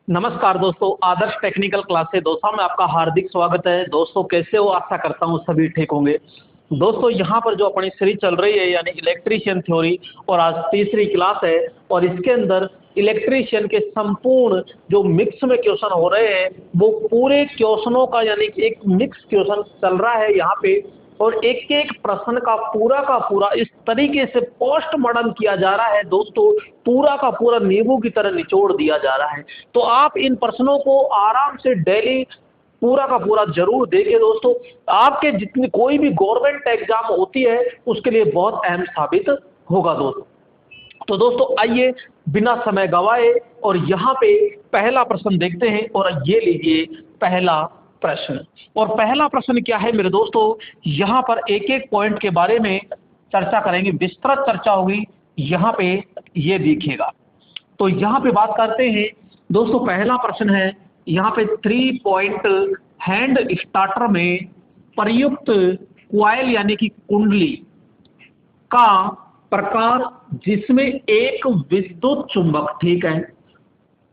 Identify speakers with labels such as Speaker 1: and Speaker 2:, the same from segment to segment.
Speaker 1: नमस्कार दोस्तों, आदर्श technical class से दोस्तों में आपका हार्दिक स्वागत है। दोस्तों कैसे हो? आशा करता हूँ सभी ठीक होंगे। दोस्तों यहाँ पर जो अपनी सीरीज चल रही है यानी इलेक्ट्रीशियन थ्योरी, और आज तीसरी क्लास है और इसके अंदर इलेक्ट्रीशियन के संपूर्ण जो मिक्स में क्वेश्चन हो रहे हैं वो पूरे क्वेश्चनों का यानी कि एक मिक्स क्वेश्चन चल रहा है यहाँ पे। और एक एक प्रश्न का पूरा इस तरीके से पोस्टमार्टम किया जा रहा है दोस्तों, पूरा का पूरा नींबू की तरह निचोड़ दिया जा रहा है। तो आप इन प्रश्नों को आराम से डेली पूरा का पूरा जरूर देखिए दोस्तों। आपके जितनी कोई भी गवर्नमेंट एग्जाम होती है उसके लिए बहुत अहम साबित होगा दोस्तों। तो दोस्तों आइए बिना समय गवाए और यहाँ पे पहला प्रश्न देखते हैं। और ये लीजिए पहला प्रश्न। और पहला प्रश्न क्या है मेरे दोस्तों, यहाँ पर एक एक पॉइंट के बारे में चर्चा करेंगे, विस्तृत चर्चा होगी। यहाँ पे ये देखिएगा। तो यहाँ पे बात करते हैं दोस्तों, पहला प्रश्न है यहाँ पे 3 पॉइंट हैंड स्टार्टर में प्रयुक्त क्वाइल यानी कि कुंडली का प्रकार जिसमें एक विद्युत चुंबक, ठीक है,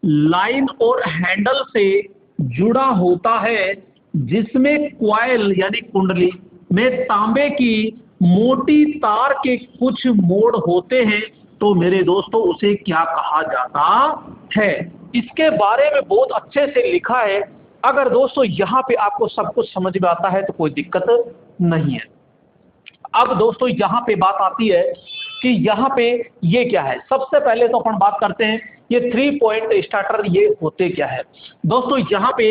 Speaker 1: लाइन और हैंडल से जुड़ा होता है, जिसमें क्वाइल यानी कुंडली में तांबे की मोटी तार के कुछ मोड़ होते हैं, तो मेरे दोस्तों उसे क्या कहा जाता है? इसके बारे में बहुत अच्छे से लिखा है। अगर दोस्तों यहाँ पे आपको सब कुछ समझ में आता है तो कोई दिक्कत नहीं है। अब दोस्तों यहाँ पे बात आती है कि यहाँ पे ये क्या है। सबसे पहले तो अपन बात करते हैं ये 3 पॉइंट स्टार्टर ये होते क्या है। दोस्तों यहाँ पे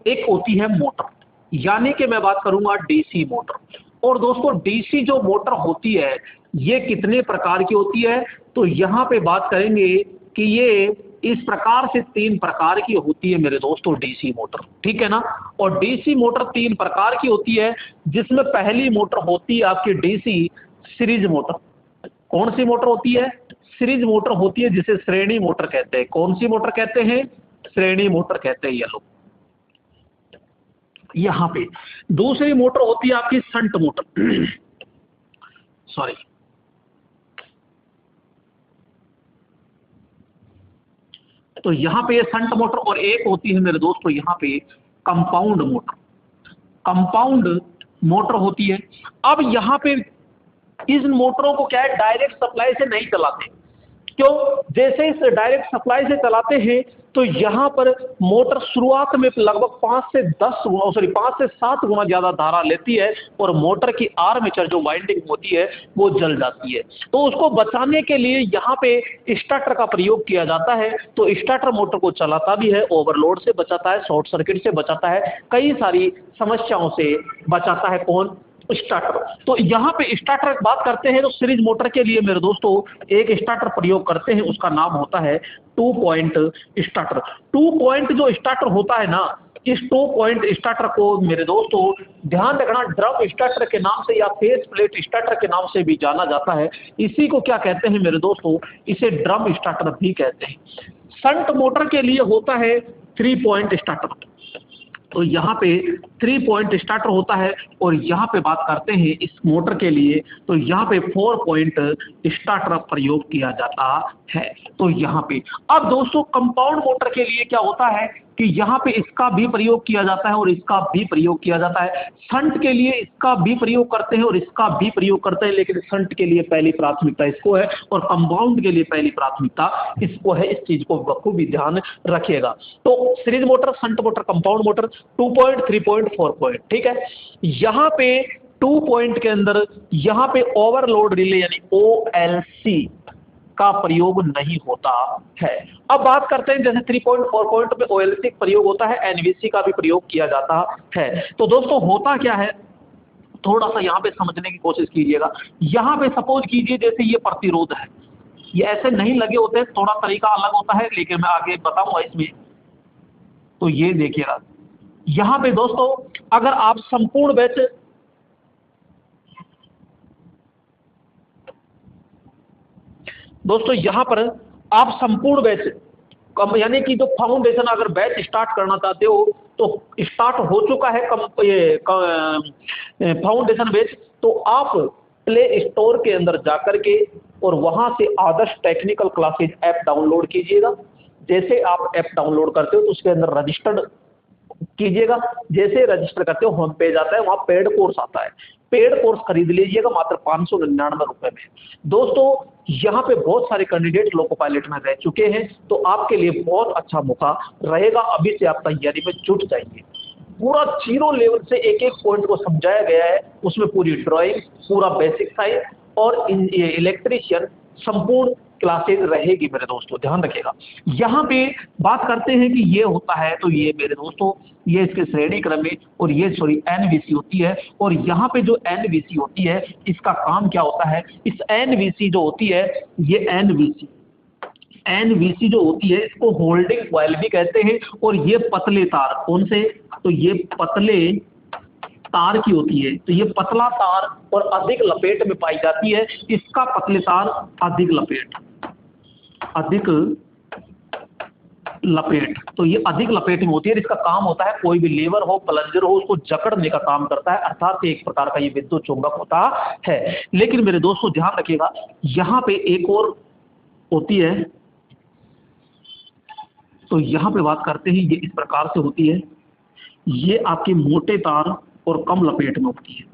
Speaker 1: एक होती है मोटर, यानी कि मैं बात करूंगा डीसी मोटर। और दोस्तों डीसी जो मोटर होती है ये कितने प्रकार की होती है, तो यहाँ पे बात करेंगे कि ये इस प्रकार से 3 प्रकार की होती है मेरे दोस्तों डीसी मोटर, ठीक है ना। और डीसी मोटर 3 प्रकार की होती है, जिसमें पहली मोटर होती है आपकी डीसी सीरीज मोटर। कौन सी मोटर होती है? सीरीज मोटर होती है, जिसे श्रेणी मोटर कहते हैं। कौन सी मोटर कहते हैं? श्रेणी मोटर कहते हैं ये लोग। यहां पे दूसरी मोटर होती है आपकी शंट मोटर सॉरी, तो यहां पे ये शंट मोटर। और एक होती है मेरे दोस्तों यहाँ पे कंपाउंड मोटर। कंपाउंड मोटर होती है। अब यहाँ पे इस मोटरों को क्या है, डायरेक्ट सप्लाई से नहीं चलाते। क्यों? जैसे इस डायरेक्ट सप्लाई से चलाते हैं तो यहाँ पर मोटर शुरुआत में लगभग 5 से 7 गुना ज्यादा धारा लेती है और मोटर की आर्मेचर जो वाइंडिंग होती है वो जल जाती है। तो उसको बचाने के लिए यहाँ पे स्टार्टर का प्रयोग किया जाता है। तो स्टार्टर मोटर को चलाता भी है, ओवरलोड से बचाता है, शॉर्ट सर्किट से बचाता है, कई सारी समस्याओं से बचाता है। कौन? स्टार्टर। तो यहाँ पे स्टार्टर बात करते हैं तो सीरीज मोटर के लिए मेरे दोस्तों एक स्टार्टर प्रयोग करते हैं, उसका नाम होता है 2 पॉइंट स्टार्टर। 2 पॉइंट जो स्टार्टर होता है ना, इस 2 पॉइंट स्टार्टर को मेरे दोस्तों ध्यान रखना ड्रम स्टार्टर के नाम से या फेस प्लेट स्टार्टर के नाम से भी जाना जाता है। इसी को क्या कहते हैं मेरे दोस्तों? इसे ड्रम स्टार्टर भी कहते हैं। शंट मोटर के लिए होता है 3 पॉइंट स्टार्टर। तो यहाँ पे 3 पॉइंट स्टार्टर होता है। और यहाँ पे बात करते हैं इस मोटर के लिए, तो यहाँ पे 4 पॉइंट स्टार्टर प्रयोग किया जाता है। तो यहाँ पे अब दोस्तों कंपाउंड मोटर के लिए क्या होता है कि यहाँ पे इसका भी प्रयोग किया जाता है और इसका भी प्रयोग किया जाता है। शंट के लिए इसका भी प्रयोग करते हैं और इसका भी प्रयोग करते हैं, लेकिन शंट के लिए पहली प्राथमिकता इसको है और कंपाउंड के लिए पहली प्राथमिकता इसको है। इस चीज को बखूबी ध्यान रखिएगा। तो series motor, shunt motor, compound motor, 2 point, 3 point, 4 point, ठीक है। यहाँ पे 2 पॉइंट के अंदर यहाँ पे ओवरलोड रिले यानी OLC का प्रयोग नहीं होता है। अब बात करते हैं जैसे 3 पॉइंट, 4 पॉइंट में OLC प्रयोग होता है, NVC का भी प्रयोग किया जाता है। तो दोस्तों होता क्या है, थोड़ा सा यहाँ पे समझने की कोशिश कीजिएगा। यहाँ पे सपोज कीजिए जैसे ये प्रतिरोध है, ये ऐसे नहीं लगे होते, थोड़ा तरीका अलग होता है, लेकिन मैं आगे बताऊंगा इसमें। तो ये देखिएगा यहाँ पे दोस्तों, अगर आप संपूर्ण बैच दोस्तों यहाँ पर आप संपूर्ण बैच यानी कि जो फाउंडेशन अगर बैच स्टार्ट करना चाहते हो तो स्टार्ट हो चुका है फाउंडेशन बैच। तो आप प्ले स्टोर के अंदर जाकर के और वहां से आदर्श टेक्निकल क्लासेज ऐप डाउनलोड कीजिएगा। जैसे आप ऐप डाउनलोड करते हो तो उसके अंदर रजिस्टर्ड कीजिएगा, जैसे रजिस्टर करते हो होम पेज आता है, वहां पेड कोर्स आता है, पेड कोर्स खरीद लीजिएगा मात्र 599 रुपए में। दोस्तों यहाँ पे बहुत सारे कैंडिडेट लोको पायलट में रह चुके हैं, तो आपके लिए बहुत अच्छा मौका रहेगा, अभी से आप तैयारी में जुट जाइए। पूरा 0 लेवल से एक एक पॉइंट को समझाया गया है, उसमें पूरी ड्राइंग, पूरा बेसिक साइंस और इलेक्ट्रीशियन संपूर्ण क्लासेज रहेगी मेरे दोस्तों, ध्यान रखिएगा। यहाँ पे बात करते हैं कि ये होता है, तो ये मेरे दोस्तों ये इसके श्रेणी क्रम में, और ये सॉरी एनवीसी होती है, और यहाँ पे जो एनवीसी होती है इसका काम क्या होता है, इस एनवीसी जो होती है, ये एनवीसी जो होती है इसको होल्डिंग कॉइल भी कहते हैं, और ये पतले तार, कौन से, तो ये पतले तार की होती है, तो ये पतला तार और अधिक लपेट में पाई जाती है, इसका पतले तार अधिक लपेट, तो ये अधिक लपेट में होती है। इसका काम होता है कोई भी लेवर हो, प्लंजर हो, उसको जकड़ने का काम करता है, अर्थात एक प्रकार का ये विद्युत चुंबक होता है। लेकिन मेरे दोस्तों ध्यान रखिएगा, यहाँ पे एक और होती है, तो यहाँ पे बात करते हैं, ये इस प्रकार से होती है, ये आपके मोटे तार और कम लपेट में होती है,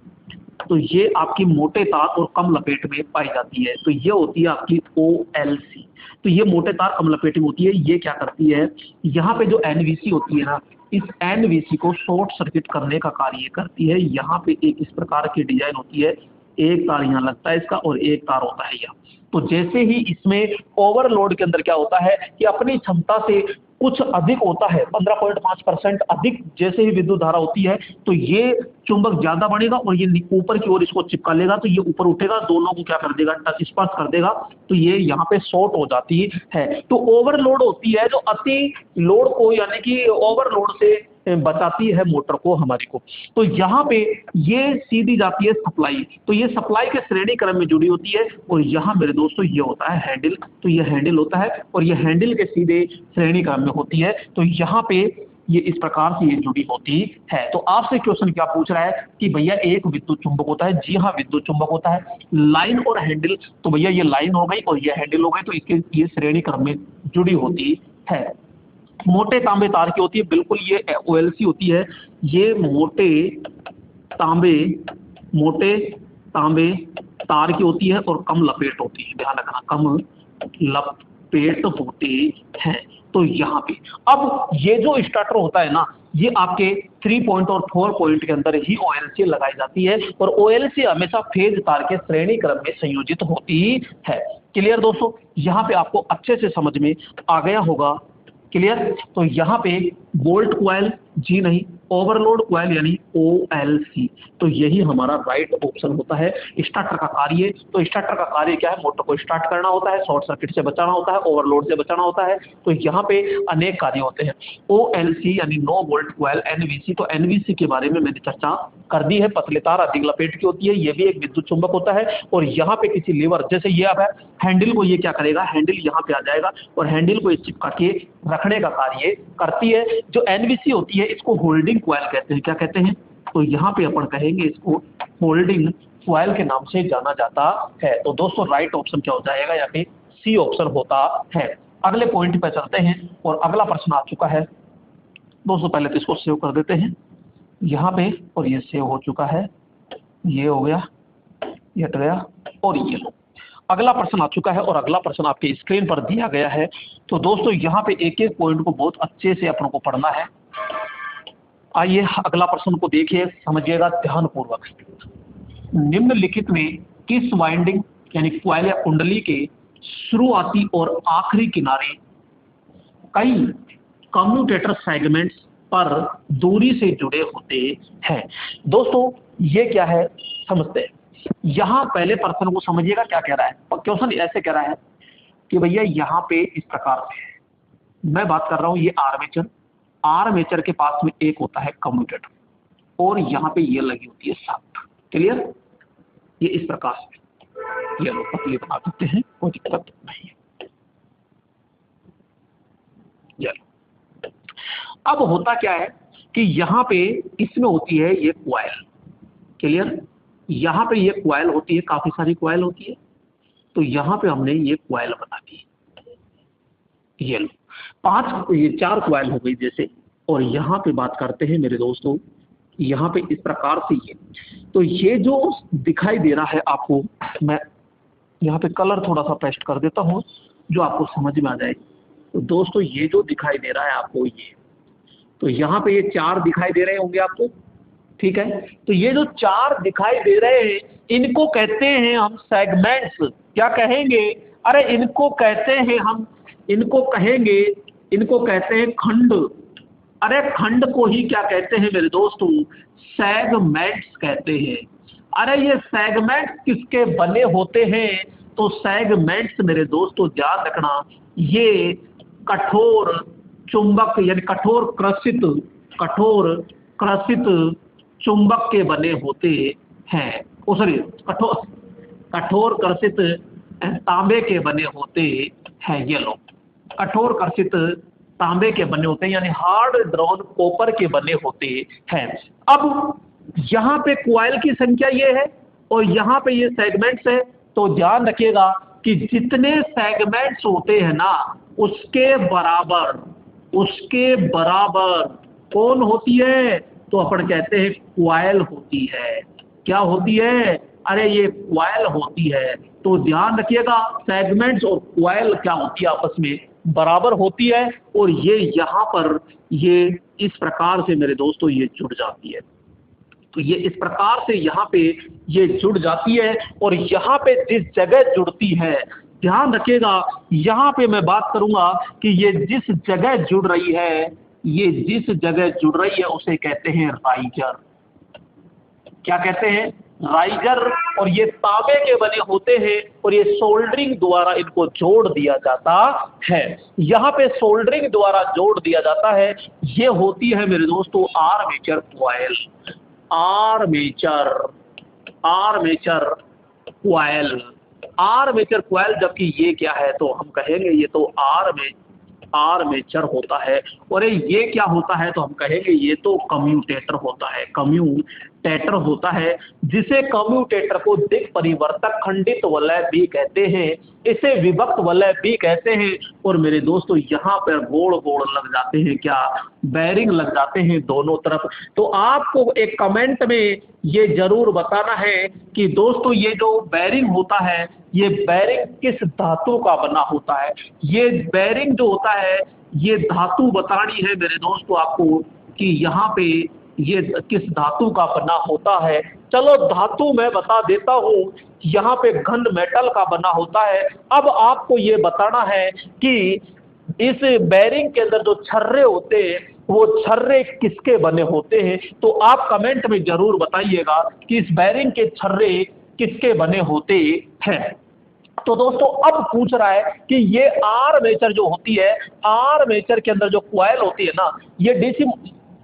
Speaker 1: तो ये आपकी मोटे तार और कम लपेट में पाई जाती है, तो ये होती है आपकी OLC। तो ये मोटे तार कम लपेट में होती है, ये क्या करती है, यहाँ पे जो एनवीसी होती है ना, इस एनवीसी को शॉर्ट सर्किट करने का कार्य करती है। यहाँ पे एक इस प्रकार की डिजाइन होती है, एक तार यहाँ लगता है इसका और एक तार होता है यहाँ। तो जैसे ही इसमें ओवरलोड के अंदर क्या होता है कि अपनी क्षमता से कुछ अधिक होता है, 15.5% अधिक जैसे ही विद्युत धारा होती है, तो ये चुंबक ज्यादा बढ़ेगा और ये ऊपर की ओर इसको चिपका लेगा, तो ये ऊपर उठेगा, दोनों को क्या कर देगा, टच स्पर्श कर देगा, तो ये यहाँ पे शॉर्ट हो जाती है। तो ओवरलोड होती है जो अति लोड को, यानी कि ओवरलोड से बचाती है मोटर को हमारी को। तो यहाँ पे ये सीधी जाती है सप्लाई, तो ये सप्लाई के श्रेणी क्रम में जुड़ी होती है, और यहाँ मेरे दोस्तों ये होता है हैंडल, तो ये हैंडल होता है और ये हैंडल के सीधे श्रेणी क्रम में होती है। तो यहाँ पे ये इस प्रकार से ये जुड़ी होती है। तो आपसे क्वेश्चन क्या पूछ रहा है कि भैया एक विद्युत चुंबक होता है, जी हाँ विद्युत चुंबक होता है, लाइन और हैंडल, तो भैया ये लाइन हो गई और ये हैंडल हो गई, तो इसके ये श्रेणी क्रम में जुड़ी होती है। मोटे तांबे तार की होती है, बिल्कुल ये OLC होती है, ये मोटे तांबे तार की होती है और कम लपेट होती है, ध्यान रखना कम लपेट होती है। तो यहाँ पे अब ये जो स्टार्टर होता है ना, ये आपके 3 पॉइंट और 4 पॉइंट के अंदर ही OLC लगाई जाती है, और OLC हमेशा फेज तार के श्रेणी क्रम में संयोजित होती है। क्लियर दोस्तों, यहाँ पे आपको अच्छे से समझ में आ गया होगा, क्लियर। तो यहाँ पे बोल्ट क्वाइल, जी नहीं, ओवरलोड क्वाइल यानी OLC, तो यही हमारा राइट ऑप्शन होता है। स्टार्टर का कार्य, तो स्टार्टर का कार्य क्या है, मोटर को स्टार्ट करना होता है, शॉर्ट सर्किट से बचाना होता है, ओवरलोड से बचाना होता है, तो यहाँ पे अनेक कार्य होते हैं। OLC यानी नो बोल्ट क्वाइल, NVC, तो NVC के बारे में मैंने चर्चा कर दी है, पतले तार अधिक लपेट की होती है, ये भी एक विद्युत चुंबक होता है, और यहाँ पे किसी लीवर, जैसे ये अब है हैंडल को, ये क्या करेगा, हैंडल यहाँ पे आ जाएगा और हैंडल को चिपका के रखने का कार्य करती है। जो NVC होती है इसको होल्डिंग क्वाइल कहते हैं, क्या कहते हैं, तो यहाँ पे अपन कहेंगे इसको होल्डिंग क्वाइल के नाम से जाना जाता है। तो दोस्तों राइट ऑप्शन क्या हो जाएगा, यहाँ पे C ऑप्शन होता है। अगले पॉइंट पे चलते हैं, और अगला प्रश्न आ चुका है दोस्तों, पहले तो इसको सेव कर देते हैं यहाँ पे, और ये सेव हो चुका है, ये हो गया, ये हट गया, और ये लो अगला प्रश्न आ चुका है, और अगला प्रश्न आपके स्क्रीन पर दिया गया है। तो दोस्तों यहाँ पे एक एक पॉइंट को बहुत अच्छे से अपन को पढ़ना है। आइए अगला प्रश्न को देखिए, समझिएगा ध्यानपूर्वक। निम्नलिखित में किस वाइंडिंग यानी क्वाइल या कुंडली के शुरुआती और आखिरी किनारे कई कम्यूटेटर सेगमेंट्स पर दूरी से जुड़े होते हैं? दोस्तों ये क्या है समझते हैं। यहाँ पहले प्रश्न को समझिएगा क्या कह रहा है। क्वेश्चन ऐसे कह रहा है कि भैया यहाँ पे इस प्रकार से मैं बात कर रहा हूँ, ये आर्मेचर के पास में एक होता है कम्यूटेटर, और यहाँ पे ये लगी होती है शाफ्ट। क्लियर, ये इस प्रकार से ये लोग पतली बना देते हैं, कोई दिक्कत नहीं है। अब होता क्या है कि यहाँ पे इसमें होती है ये क्वाइल। क्लियर, यहाँ पे ये क्वाइल होती है, काफी सारी क्वाइल होती है, तो यहाँ पे हमने ये क्वाइल बना दी, ये लो। ये 4 क्वाइल हो गई जैसे, और यहाँ पे बात करते हैं मेरे दोस्तों, यहाँ पे इस प्रकार से ये, तो ये जो दिखाई दे रहा है आपको, मैं यहाँ पे कलर थोड़ा सा पेस्ट कर देता हूँ जो आपको समझ में आ जाए। तो दोस्तों ये जो दिखाई दे रहा है आपको ये, तो यहाँ पे ये 4 दिखाई दे रहे होंगे आपको, ठीक है। तो ये जो 4 दिखाई दे रहे हैं इनको कहते हैं हम सेगमेंट्स। क्या कहेंगे? अरे इनको कहते हैं हम, इनको कहते हैं खंड। अरे खंड को ही क्या कहते हैं मेरे दोस्तों? सेगमेंट्स कहते हैं। अरे ये सेगमेंट्स किसके बने होते हैं? तो सेगमेंट्स मेरे दोस्तों ध्यान रखना, ये कठोर चुंबक यानी कठोर क्रसित चुंबक के बने होते हैं। सॉरी, कठोर कर्षित तांबे के बने होते हैं। ये लोग कठोर कर्षित तांबे के बने होते हैं, यानी हार्ड ड्रॉन कॉपर के बने होते हैं। अब यहाँ पे क्वाइल की संख्या ये है और यहाँ पे ये सेगमेंट्स है। तो ध्यान रखिएगा कि जितने सेगमेंट्स होते हैं ना, उसके बराबर कौन होती है? तो अपन कहते हैं क्वाइल होती है। क्या होती है? अरे ये क्वाइल होती है। तो ध्यान रखिएगा, सेगमेंट्स और क्वाइल क्या होती है? आपस में बराबर होती है। और ये यहाँ पर ये इस प्रकार से मेरे दोस्तों ये जुड़ जाती है। तो ये इस प्रकार से यहाँ पे ये जुड़ जाती है। और यहाँ पे जिस जगह जुड़ती है, ध्यान रखिएगा, यहाँ पे मैं बात करूंगा कि ये जिस जगह जुड़ रही है, उसे कहते हैं राइजर। क्या कहते हैं? राइजर। और ये तांबे के बने होते हैं और ये सोल्डरिंग द्वारा इनको जोड़ दिया जाता है। यहाँ पे सोल्डरिंग द्वारा जोड़ दिया जाता है। ये होती है मेरे दोस्तों आर्मेचर क्वाइल। आर्मेचर क्वाइल, जबकि ये क्या है? तो हम कहेंगे ये तो आर्मेचर होता है। और ये क्या होता है? तो हम कहेंगे ये तो कम्यूटेटर होता है, जिसे कम्यूटेटर को दिक् परिवर्तक खंडित वलय भी कहते हैं, इसे विभक्त वलय भी कहते हैं। और मेरे दोस्तों यहाँ पर गोल लग जाते हैं, क्या? बेरिंग लग जाते हैं दोनों तरफ। तो आपको एक कमेंट में ये जरूर बताना है कि दोस्तों ये जो बेरिंग होता है, ये बेरिंग किस धातु का बना होता है। ये बेरिंग जो होता है, ये धातु बतानी है मेरे दोस्तों आपको कि यहाँ पे ये किस धातु का बना होता है। चलो धातु मैं बता देता हूँ, यहाँ पे घन मेटल का बना होता है। अब आपको ये बताना है कि इस बेरिंग के अंदर जो छर्रे होते हैं, वो छर्रे किसके बने होते हैं। तो आप कमेंट में जरूर बताइएगा कि इस बेरिंग के छर्रे किसके बने होते हैं। तो दोस्तों अब पूछ रहा है कि ये आर्मेचर जो होती है, आर्मेचर के अंदर जो क्वाइल होती है ना, ये डीसी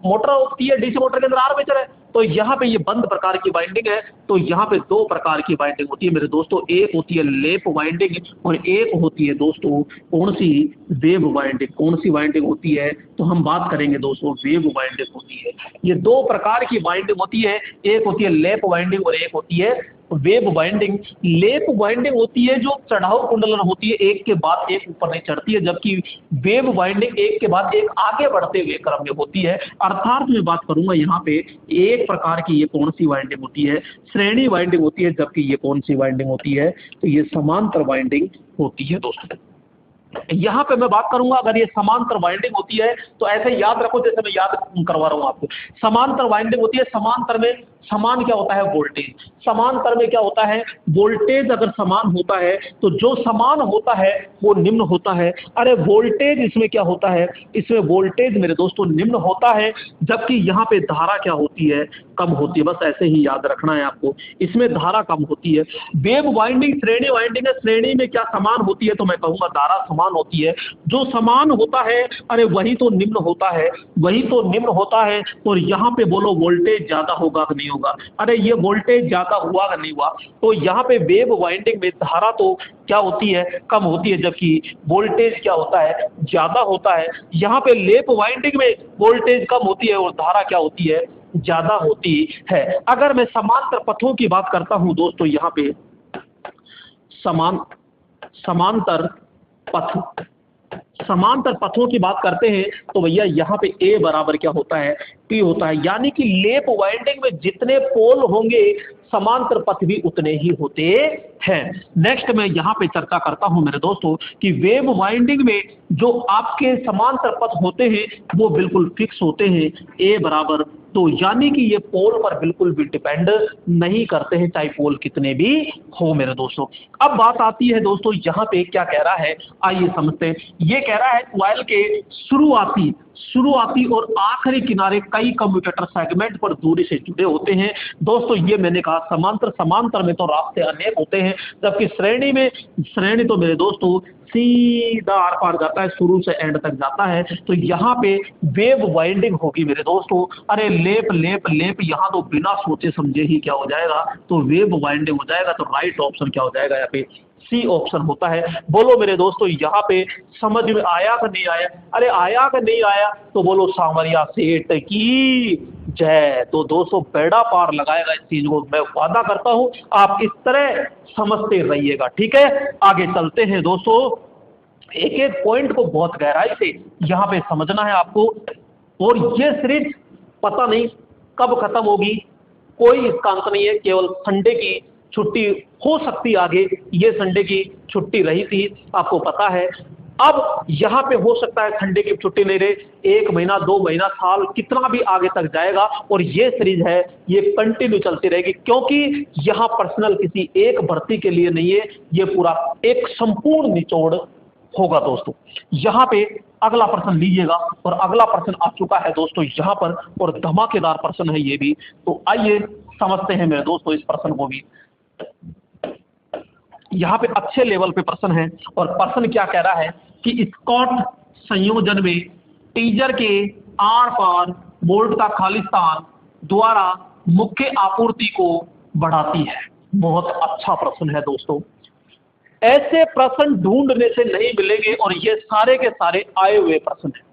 Speaker 1: मोटर होती है, डीसी मोटर के अंदर आर्मेचर है। तो यहाँ पे ये बंद प्रकार की वाइंडिंग है। तो यहाँ पे 2 प्रकार की वाइंडिंग होती है मेरे दोस्तों, एक होती है लेप वाइंडिंग और एक होती है दोस्तों कौन सी? Wave winding. कौन सी वाइंडिंग होती है? तो हम बात करेंगे दोस्तों वेव वाइंडिंग होती है। ये 2 प्रकार की वाइंडिंग होती है, एक होती है लेप वाइंडिंग और एक होती है वेव वाइंडिंग। लेप वाइंडिंग होती है जो चढ़ाव कुंडलन होती है, एक के बाद एक ऊपर नहीं चढ़ती है, जबकि वेव वाइंडिंग एक के बाद एक आगे बढ़ते हुए क्रम में होती है। अर्थात मैं बात करूंगा यहाँ पे एक प्रकार की ये कौन सी वाइंडिंग होती है? श्रेणी वाइंडिंग होती है, जबकि ये कौन सी वाइंडिंग होती है? तो ये समांतर वाइंडिंग होती है दोस्तों। यहाँ पे मैं बात करूंगा, अगर ये समांतर वाइंडिंग होती है तो ऐसे याद रखो जैसे मैं याद करवा रहा हूँ आपको। समांतर वाइंडिंग होती है, समांतर में समान क्या होता है? वोल्टेज। समांतर में क्या होता है? वोल्टेज अगर समान होता है तो जो समान होता है वो निम्न होता है। अरे वोल्टेज इसमें क्या होता है? इसमें वोल्टेज मेरे दोस्तों निम्न होता है, जबकि यहाँ पे धारा क्या होती है? कम होती है। बस ऐसे ही याद रखना है आपको, इसमें धारा कम होती है। वेव वाइंडिंग श्रेणी वाइंडिंग है, श्रेणी में क्या समान होती है? तो मैं कहूंगा धारा समान होती है। जो समान होता है अरे वही तो निम्न होता है, और यहाँ पे बोलो वोल्टेज ज्यादा होगा कि नहीं होगा? अरे ये वोल्टेज ज्यादा हुआ कि नहीं हुआ? तो यहाँ पे वेव वाइंडिंग में धारा तो क्या होती है? कम होती है, जबकि वोल्टेज क्या होता है? ज्यादा होता है। यहाँ पे लेप वाइंडिंग में वोल्टेज कम होती है और धारा क्या होती है? ज्यादा होती है। अगर मैं समांतर पथों की बात करता हूं दोस्तों, यहाँ पे समांतर पथ, समांतर पथों की बात करते हैं तो भैया यहाँ पे ए बराबर क्या होता है, पी होता है, यानी कि लेप वाइंडिंग में जितने पोल होंगे समांतर पथ भी उतने ही होते हैं। नेक्स्ट मैं यहाँ पे चर्चा करता हूं मेरे दोस्तों कि वेव वाइंडिंग में जो आपके समांतर पथ होते हैं वो बिल्कुल फिक्स होते हैं, ए बराबर, तो यानी कि ये पोल पर बिल्कुल भी डिपेंड नहीं करते हैं, चाहे पोल कितने भी हो मेरे दोस्तों। अब बात आती है दोस्तों यहाँ पे क्या कह रहा है, आइए समझते हैं। ये कह रहा है कॉइल के शुरुआती और आखिरी किनारे कई कम्यूटेटर सेगमेंट पर दूरी से जुड़े होते हैं। दोस्तों ये मैंने कहा समांतर में तो रास्ते अनेक होते हैं, जबकि श्रेणी तो मेरे दोस्तों सीधा आर पार जाता है, शुरू से एंड तक जाता है। तो यहाँ पे वेव वाइंडिंग होगी मेरे दोस्तों। अरे लेप लेप लेप, यहाँ तो बिना सोचे समझे ही क्या हो जाएगा, तो वेव वाइंडिंग हो जाएगा। तो राइट ऑप्शन क्या हो जाएगा यहाँ पे, सी ऑप्शन होता है। बोलो मेरे दोस्तों यहाँ पे समझ में आया कि नहीं आया? अरे आया कि नहीं आया तो बोलो सांवरिया सेठ की जय। तो दोस्तों बेड़ा पार लगाएगा इस चीज को, मैं वादा करता हूं आप इस तरह समझते रहिएगा, ठीक है। आगे चलते हैं दोस्तों, एक एक पॉइंट को बहुत गहराई से यहाँ पे समझना है आपको, और ये सीरीज पता नहीं कब खत्म होगी, कोई इसका अंत नहीं है। केवल संडे की छुट्टी हो सकती आगे, ये संडे की छुट्टी रही थी आपको पता है। अब यहाँ पे हो सकता है संडे की छुट्टी नहीं रहे, 1 महीना 2 महीना साल कितना भी आगे तक जाएगा, और ये सीरीज है ये कंटिन्यू चलती रहेगी, क्योंकि यहाँ पर्सनल किसी एक भर्ती के लिए नहीं है, ये पूरा एक संपूर्ण निचोड़ होगा दोस्तों। यहाँ पे अगला प्रश्न लीजिएगा, और अगला प्रश्न आ चुका है दोस्तों यहाँ पर, और धमाकेदार प्रश्न है ये भी। तो आइए समझते हैं मेरे दोस्तों इस प्रश्न को भी। यहाँ पे अच्छे लेवल पे प्रश्न है, और प्रश्न क्या कह रहा है कि स्कॉट संयोजन में टीजर के आर पार बोल्ट का खाली स्थान द्वारा मुख्य आपूर्ति को बढ़ाती है। बहुत अच्छा प्रश्न है दोस्तों, ऐसे प्रश्न ढूंढने से नहीं मिलेंगे, और ये सारे के सारे आए हुए प्रश्न हैं।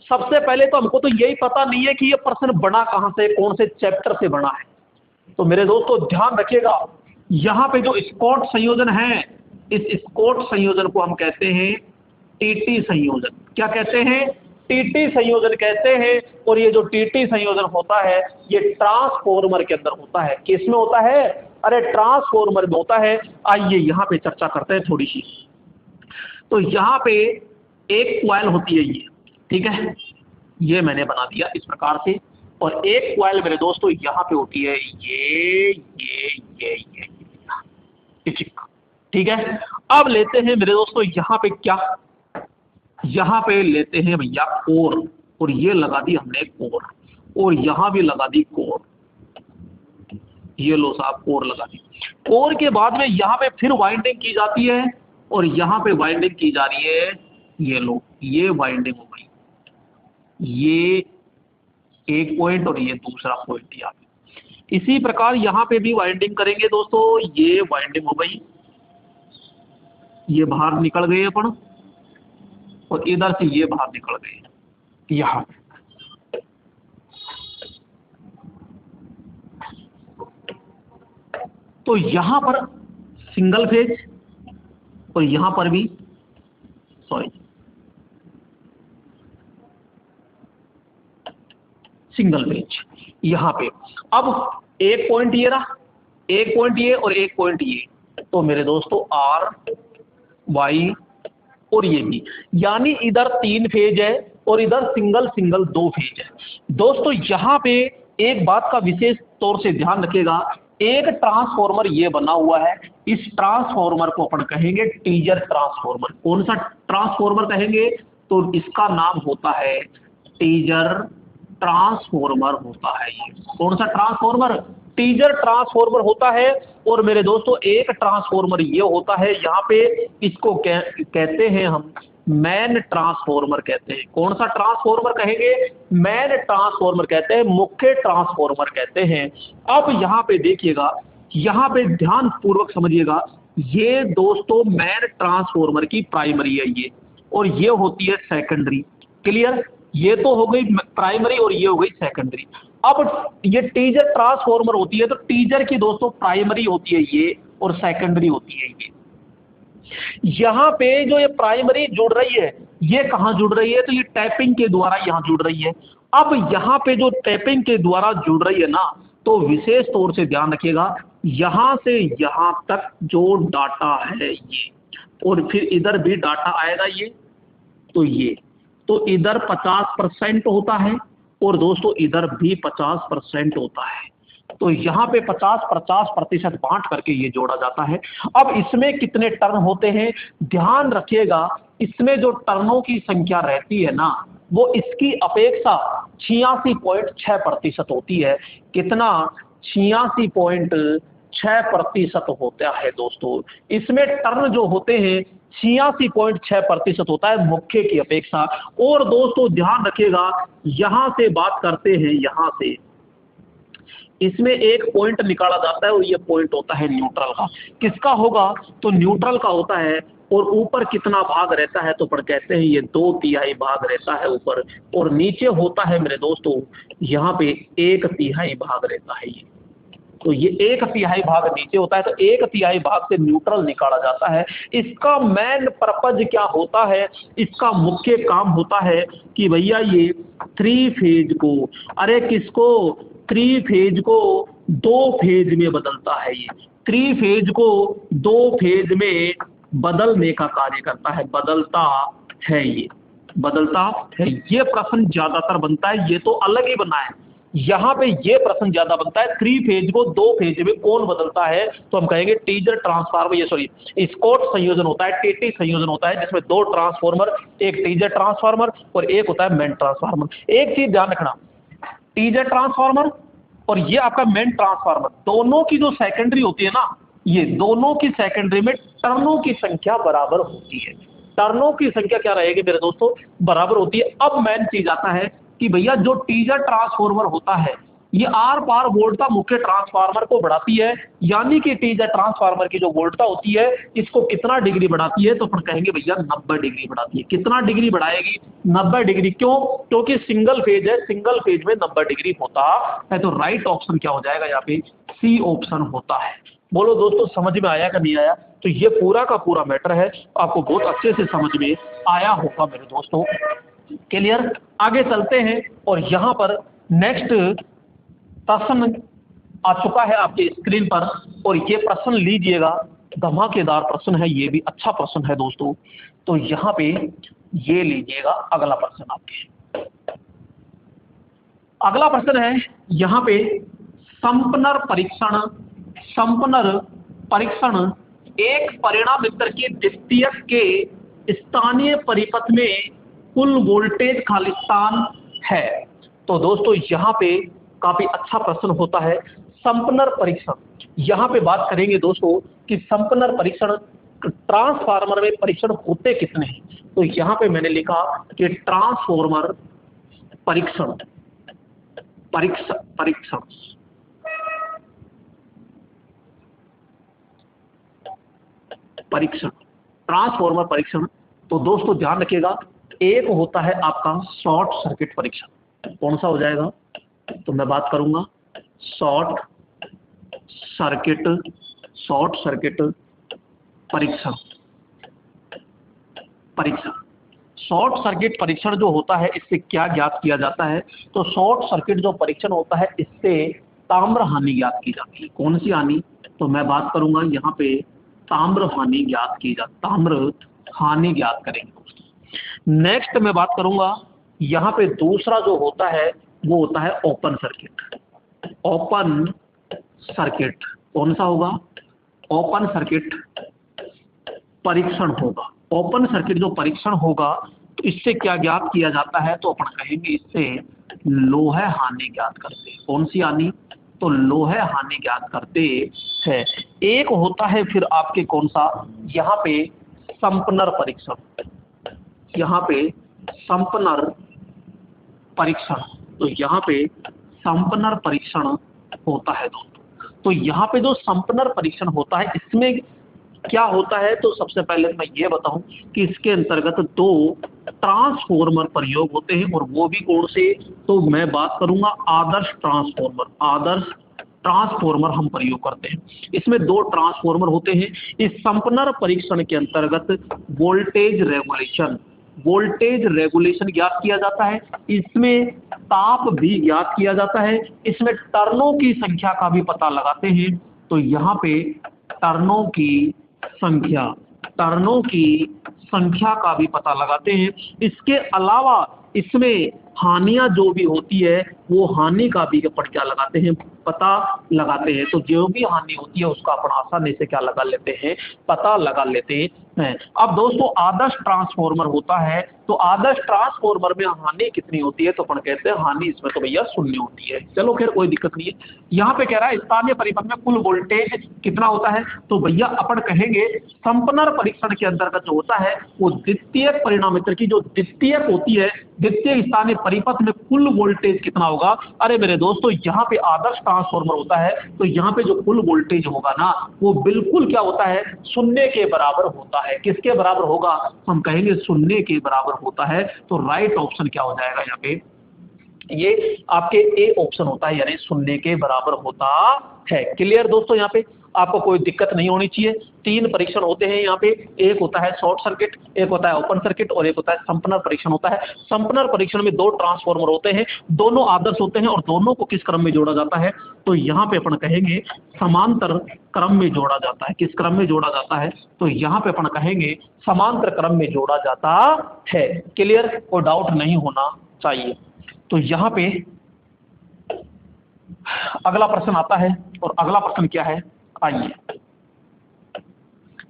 Speaker 1: सबसे पहले तो हमको तो यही पता नहीं है कि ये प्रश्न बना कहां से, कौन से चैप्टर से बना है। तो मेरे दोस्तों ध्यान रखिएगा, यहाँ पे जो स्कॉट संयोजन है, इस स्कॉट संयोजन को हम कहते हैं टीटी संयोजन। क्या कहते हैं? टीटी संयोजन कहते हैं। और ये जो टीटी संयोजन होता है ये ट्रांसफॉर्मर के अंदर होता है। किसमें होता है? अरे ट्रांसफॉर्मर में होता है। आइए यहाँ पे चर्चा करते हैं थोड़ी सी। तो यहाँ पे एक कॉइल होती है ये, ठीक है, ये मैंने बना दिया इस प्रकार से, और एक कॉइल मेरे दोस्तों यहाँ पे होती है ये ठीक है। अब लेते हैं मेरे दोस्तों यहाँ पे क्या, यहाँ पे लेते हैं भैया कोर, और ये लगा दी हमने कोर, और यहाँ भी लगा दी कोर, ये लो साहब कोर लगा दी। कोर के बाद में यहाँ पे फिर वाइंडिंग की जाती है, और यहाँ पे वाइंडिंग की जा रही है, ये लो ये वाइंडिंग हो गई, ये एक पॉइंट और ये दूसरा पॉइंट यहाँ पे। इसी प्रकार यहाँ पे भी वाइंडिंग करेंगे दोस्तों, ये वाइंडिंग हो गई, ये बाहर निकल गए अपन, और इधर से ये बाहर निकल गए यहाँ। तो यहाँ पर सिंगल फेज, और यहाँ पर भी सिंगल फेज यहाँ पे। अब एक पॉइंट ये रहा, एक पॉइंट ये, और एक पॉइंट ये, तो मेरे दोस्तों आर वाई और ये भी, यानी इधर 3 फेज है और इधर सिंगल 2 फेज है। दोस्तों यहाँ पे एक बात का विशेष तौर से ध्यान रखिएगा, एक ट्रांसफॉर्मर ये बना हुआ है, इस ट्रांसफॉर्मर को अपन कहेंगे टीजर ट्रांसफॉर्मर। कौन सा ट्रांसफॉर्मर कहेंगे? तो इसका नाम होता है टीजर ट्रांसफॉर्मर होता है। ये कौन सा ट्रांसफॉर्मर? टीजर ट्रांसफॉर्मर होता है। और मेरे दोस्तों एक ट्रांसफॉर्मर ये होता है यहाँ पे, इसको कहते हैं हम मैन ट्रांसफॉर्मर कहते हैं। कौन सा ट्रांसफॉर्मर कहेंगे? मैन ट्रांसफॉर्मर कहते हैं, मुख्य ट्रांसफॉर्मर कहते हैं। अब यहाँ पे देखिएगा, यहाँ पे ध्यान पूर्वक समझिएगा, ये दोस्तों मैन ट्रांसफॉर्मर की प्राइमरी है ये, और ये होती है सेकेंडरी। क्लियर? ये तो हो गई प्राइमरी और ये हो गई सेकेंडरी। अब ये टीजर ट्रांसफॉर्मर होती है, तो टीजर की दोस्तों प्राइमरी होती है ये, और सेकेंडरी होती है ये। यहाँ पे जो ये प्राइमरी जुड़ रही है, ये कहाँ जुड़ रही है, तो ये टैपिंग के द्वारा यहाँ जुड़ रही है। अब यहाँ पे जो टैपिंग के द्वारा जुड़ रही है ना, तो विशेष तौर से ध्यान रखिएगा, यहाँ से यहाँ तक जो डाटा है ये, और फिर इधर भी डाटा आएगा ये, तो ये, तो इधर 50% होता है और दोस्तों इधर भी 50% होता है। तो यहाँ पे 50-50% बांट करके ये जोड़ा जाता है। अब इसमें कितने टर्न होते हैं, ध्यान रखिएगा, इसमें जो टर्नों की संख्या रहती है ना, वो इसकी अपेक्षा 86.6% होती है। कितना, 86.6% होता है दोस्तों। इसमें टर्न जो होते हैं 86.6% होता है मुख्य की अपेक्षा। और दोस्तों ध्यान रखिएगा, यहां से बात करते हैं, यहां से इसमें एक पॉइंट निकाला जाता है और ये पॉइंट होता है न्यूट्रल का। किसका होगा, तो न्यूट्रल का होता है। और ऊपर कितना भाग रहता है, तो पर कहते हैं ये 2/3 भाग रहता है ऊपर, और नीचे होता है मेरे दोस्तों यहाँ पे 1/3 भाग रहता है ये। तो ये 1/3 भाग नीचे होता है, तो 1/3 भाग से न्यूट्रल निकाला जाता है। इसका मेन पर्पज क्या होता है, इसका मुख्य काम होता है कि भैया ये 3 फेज को, अरे किसको, 3 फेज को 2 फेज में बदलता है। ये 3 फेज को 2 फेज में बदलने का कार्य करता है, बदलता है ये, बदलता है। ये प्रश्न ज्यादातर बनता है, ये तो अलग ही बना है, यहाँ पे ये प्रश्न ज्यादा बनता है, 3 फेज को 2 फेज में कौन बदलता है, तो हम कहेंगे टीजर ट्रांसफार्मर, ये सॉरी स्कॉट संयोजन होता है, टीटी संयोजन होता है, जिसमें 2 ट्रांसफार्मर, एक टीजर ट्रांसफार्मर और एक होता है मेन ट्रांसफार्मर। एक चीज ध्यान रखना, टीजर ट्रांसफार्मर और ये आपका मेन ट्रांसफार्मर, दोनों की जो सेकेंडरी होती है ना, ये दोनों की सेकेंडरी में टर्नों की संख्या बराबर होती है। टर्नों की संख्या क्या रहेगी मेरे दोस्तों, बराबर होती है। अब मेन चीज आता है कि भैया जो टीजर ट्रांसफार्मर होता है, ये आर पार वोल्टता मुख्य ट्रांसफार्मर को बढ़ाती है, यानी कि टीजर ट्रांसफार्मर की जो वोल्टता होती है इसको कितना डिग्री बढ़ाती है, तो फिर कहेंगे भैया 90 डिग्री बढ़ाती है। कितना डिग्री बढ़ाएगी, 90 डिग्री। क्यों, क्योंकि सिंगल फेज है, सिंगल फेज में 90 डिग्री होता है। तो राइट ऑप्शन क्या हो जाएगा यहाँ पे, सी ऑप्शन होता है। बोलो दोस्तों समझ में आया कि नहीं आया, तो ये पूरा का पूरा मैटर है, आपको बहुत अच्छे से समझ में आया होगा मेरे दोस्तों। क्लियर, आगे चलते हैं और यहाँ पर नेक्स्ट प्रश्न आ चुका है आपके स्क्रीन पर, और ये प्रश्न लीजिएगा, धमाकेदार प्रश्न है, ये भी अच्छा प्रश्न है दोस्तों। तो यहाँ पे ये लीजिएगा अगला प्रश्न आपके, अगला प्रश्न है यहाँ पे संपनर परीक्षण, संपनर परीक्षण एक परिणाम स्तर के द्वितीयक के स्थानीय परिपथ में कुल वोल्टेज खालिस्तान है। तो दोस्तों यहाँ पे काफी अच्छा प्रश्न होता है, संपनर परीक्षण। यहाँ पे बात करेंगे दोस्तों कि संपनर परीक्षण, ट्रांसफार्मर में परीक्षण होते कितने हैं। तो यहाँ पे मैंने लिखा कि ट्रांसफार्मर परीक्षण, परीक्षण परीक्षण, ट्रांसफार्मर परीक्षण। तो दोस्तों ध्यान रखिएगा, एक होता है आपका शॉर्ट सर्किट परीक्षण। कौन सा हो जाएगा, तो मैं बात करूंगा शॉर्ट सर्किट, शॉर्ट सर्किट परीक्षण, परीक्षण। शॉर्ट सर्किट परीक्षण जो होता है, इससे क्या ज्ञात किया जाता है, तो शॉर्ट सर्किट जो परीक्षण होता है इससे ताम्र हानि ज्ञात की जाती है। कौन सी हानि, तो मैं बात करूंगा यहाँ पे ताम्र हानि ज्ञात की जाती, ताम्र हानि ज्ञात करेंगे दोस्तों। नेक्स्ट मैं बात करूंगा यहाँ पे दूसरा जो होता है वो होता है ओपन सर्किट, ओपन सर्किट। कौन सा होगा, ओपन सर्किट परीक्षण होगा। ओपन सर्किट जो परीक्षण होगा तो इससे क्या ज्ञात किया जाता है, तो अपन कहेंगे इससे लोहे हानि ज्ञात करते हैं। कौन सी हानि, तो लोहे हानि ज्ञात करते हैं। एक होता है फिर आपके कौन सा, यहाँ पे संपनर परीक्षण, यहाँ पे संपनर परीक्षण। तो यहाँ पे संपनर परीक्षण होता है दोस्तों। तो यहाँ पे जो संपनर परीक्षण होता है इसमें क्या होता है, तो सबसे पहले मैं ये बताऊं कि इसके अंतर्गत 2 ट्रांसफार्मर प्रयोग होते हैं, और वो भी कौन से, तो मैं बात करूंगा आदर्श ट्रांसफार्मर, आदर्श ट्रांसफॉर्मर हम प्रयोग करते हैं। इसमें दो ट्रांसफॉर्मर होते हैं। इस संपनर परीक्षण के अंतर्गत वोल्टेज रेगुलेशन ज्ञात किया जाता है, इसमें ताप भी ज्ञात किया जाता है, इसमें टर्नों की संख्या का भी पता लगाते हैं। तो यहाँ पे टर्नों की संख्या का भी पता लगाते हैं। इसके अलावा इसमें हानियां जो भी होती है वो हानि का भी क्या लगाते हैं, पता लगाते हैं। तो जो भी हानि होती है उसका अपन आसानी से क्या लगा लेते हैं, पता लगा लेते हैं। अब दोस्तों आदर्श ट्रांसफॉर्मर होता है, तो आदर्श ट्रांसफॉर्मर में हानि कितनी होती है, तो अपन कहते हैं हानि इसमें तो भैया शून्य होती है। चलो खैर कोई दिक्कत नहीं है। यहाँ पे कह रहा है स्थानीय परिपथ में कुल वोल्टेज कितना होता है, तो भैया अपन कहेंगे संपनर परीक्षण के अंतर्गत जो होता है वो द्वितीयक परिणामित्र की जो द्वितीयक होती है, द्वितीय स्थानीय परिपथ में कुल वोल्टेज कितना होगा। अरे मेरे दोस्तों यहाँ पे आदर्श ट्रांसफॉर्मर होता है, तो यहाँ पे जो कुल वोल्टेज होगा ना वो बिल्कुल क्या होता है, शून्य के बराबर होता है। किसके बराबर होगा, हम कहेंगे शून्य के बराबर होता है। तो राइट ऑप्शन क्या हो जाएगा यहाँ पे, ये आपके ए ऑप्शन होता है, यानी शून्य के बराबर होता है। क्लियर दोस्तों, यहाँ पे आपको कोई दिक्कत नहीं होनी चाहिए। तीन परीक्षण होते हैं यहाँ पे, एक होता है शॉर्ट सर्किट, एक होता है ओपन सर्किट और एक होता है संपनर परीक्षण होता है। संपनर परीक्षण में दो ट्रांसफॉर्मर होते हैं, दोनों आदर्श होते हैं और दोनों को किस क्रम में जोड़ा जाता है, तो यहाँ पे अपन कहेंगे समांतर क्रम में जोड़ा जाता है। किस क्रम में जोड़ा जाता है, तो यहाँ पे अपन कहेंगे समांतर क्रम में जोड़ा जाता है। क्लियर, कोई डाउट नहीं होना चाहिए। तो यहाँ पे अगला प्रश्न आता है, और अगला प्रश्न क्या है, आइए।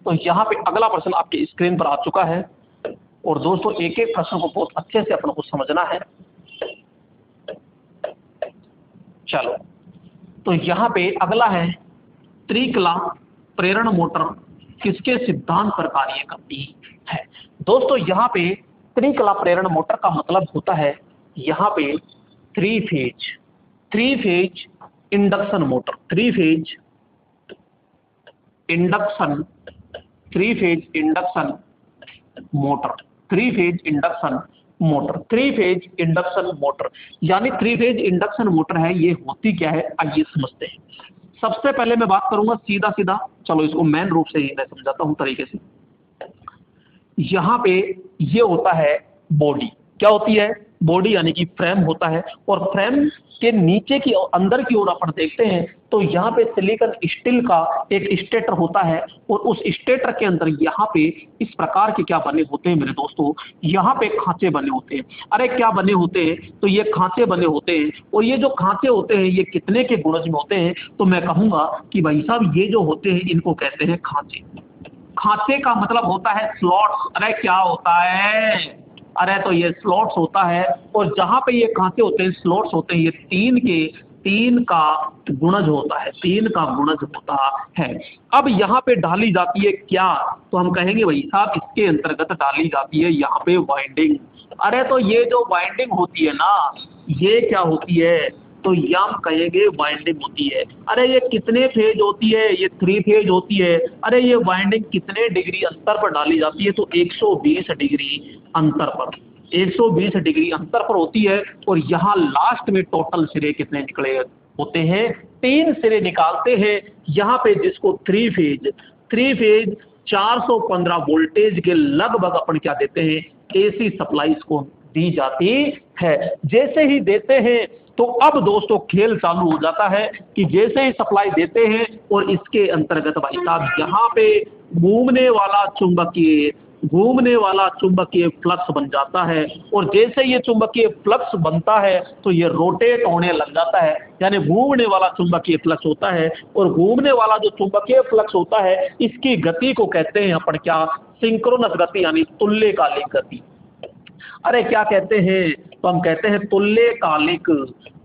Speaker 1: तो यहाँ पे अगला प्रश्न आपके स्क्रीन पर आ चुका है, और दोस्तों एक एक प्रश्न को बहुत अच्छे से अपन को समझना है। चलो, तो यहाँ पे अगला है त्रिकला प्रेरण मोटर किसके सिद्धांत पर कार्य करती है। दोस्तों यहाँ पे त्रिकला प्रेरण मोटर का मतलब होता है यहाँ पे three phase induction motor, three phase induction motor यानी थ्री फेज इंडक्शन मोटर है। ये होती क्या है, आइए समझते हैं। सबसे पहले मैं बात करूंगा सीधा, चलो इसको मेन रूप से ही मैं समझाता हूं तरीके से। यहाँ पे ये होता है बॉडी, क्या होती है, बॉडी यानी कि फ्रेम होता है, और फ्रेम के नीचे की अंदर की ओर अपन देखते हैं तो यहाँ पे सिलिकॉन स्टील का एक स्टेटर होता है, और उस स्टेटर के अंदर यहाँ पे इस प्रकार के क्या बने होते हैं मेरे दोस्तों, यहाँ पे खांचे बने होते हैं। अरे क्या बने होते हैं, तो ये खांचे बने होते हैं, और ये जो खांचे होते हैं ये कितने के गुणज में होते हैं, तो मैं कहूंगा कि भाई साहब ये जो होते हैं इनको कहते हैं खांचे। खांचे का मतलब होता है स्लॉट्स। अरे क्या होता है, अरे तो ये स्लॉट्स होता है, और जहां पे ये खांचे होते हैं, स्लॉट्स होते हैं, ये तीन का गुणज होता है, तीन का गुणज होता है। अब यहाँ पे डाली जाती है क्या, तो हम कहेंगे भाई साहब इसके अंतर्गत डाली जाती है यहाँ पे वाइंडिंग। अरे तो ये जो वाइंडिंग होती है ना, ये क्या होती है, तो ये हम कहेंगे वाइंडिंग होती है। अरे ये कितने फेज होती है, ये थ्री फेज होती है। अरे ये वाइंडिंग कितने डिग्री अंतर पर डाली जाती है, तो 120 डिग्री अंतर पर, 120 डिग्री अंतर पर होती है। और यहाँ लास्ट में टोटल सिरे कितने निकले होते हैं, 3 सिरे निकालते हैं यहाँ पे, जिसको थ्री फेज 415 वोल्टेज के लगभग अपन क्या देते हैं, एसी सप्लाई को दी जाती है। जैसे ही देते हैं तो अब दोस्तों खेल चालू हो जाता है कि जैसे ही सप्लाई देते हैं और इसके अंतर्गत भाई साहब यहाँ पे घूमने वाला चुंबकीय फ्लक्स बन जाता है, और जैसे ये चुंबकीय फ्लक्स बनता है तो ये रोटेट होने लग जाता है, यानी घूमने वाला चुंबकीय फ्लक्स होता है। और घूमने वाला जो चुंबकीय फ्लक्स होता है इसकी गति को कहते हैं अपन क्या, सिंक्रोनस गति यानी तुल्यकालिक गति। अरे क्या कहते हैं, तो हम कहते हैं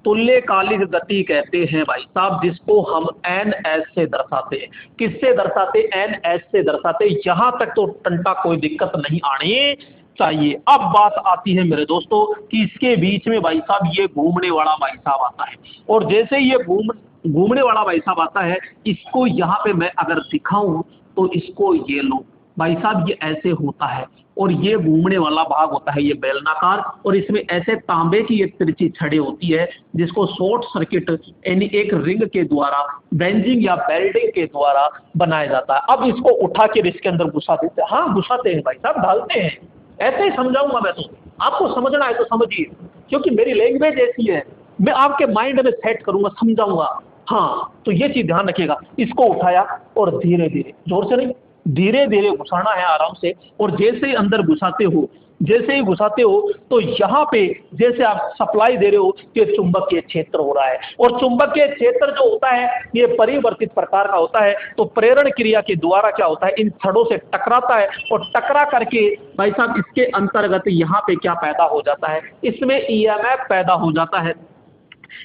Speaker 1: तुल्यकालिक गति कहते हैं भाई साहब, जिसको हम NS से दर्शाते हैं। किससे दर्शाते, NS से दर्शाते। यहां तक तो टंटा कोई दिक्कत नहीं आनी चाहिए। अब बात आती है मेरे दोस्तों कि इसके बीच में भाई साहब ये घूमने वाला भाई साहब आता है, और जैसे ये घूमने वाला भाई साहब आता है, इसको यहाँ पे मैं अगर दिखाऊं तो इसको ये लो भाई साहब, ये ऐसे होता है, और ये घूमने वाला भाग होता है ये बेलनाकार, और इसमें ऐसे तांबे की एक तिरछी छड़ी होती है जिसको शॉर्ट सर्किट यानी एक रिंग के द्वारा बेंजिंग या बेल्डिंग के द्वारा बनाया जाता है। अब इसको उठा के इसके अंदर घुसा देते हैं। हाँ घुसाते हैं भाई साहब, डालते हैं, ऐसे ही समझाऊंगा मैं, तो आपको समझना है तो समझिए, क्योंकि मेरी लैंग्वेज ऐसी है, मैं आपके माइंड में सेट करूंगा, समझाऊंगा। हाँ तो ये चीज ध्यान रखिएगा। इसको उठाया और धीरे धीरे, जोर से नहीं, धीरे धीरे घुसाना है आराम से, और जैसे ही अंदर घुसाते हो, जैसे ही घुसाते हो तो यहाँ पे जैसे आप सप्लाई दे रहे हो ये चुंबकीय क्षेत्र हो रहा है, और चुंबकीय क्षेत्र जो होता है ये परिवर्तित प्रकार का होता है। तो प्रेरण क्रिया के द्वारा क्या होता है, इन छड़ों से टकराता है, और टकरा करके भाई साहब इसके अंतर्गत यहाँ पे क्या पैदा हो जाता है, इसमें ईएमएफ पैदा हो जाता है।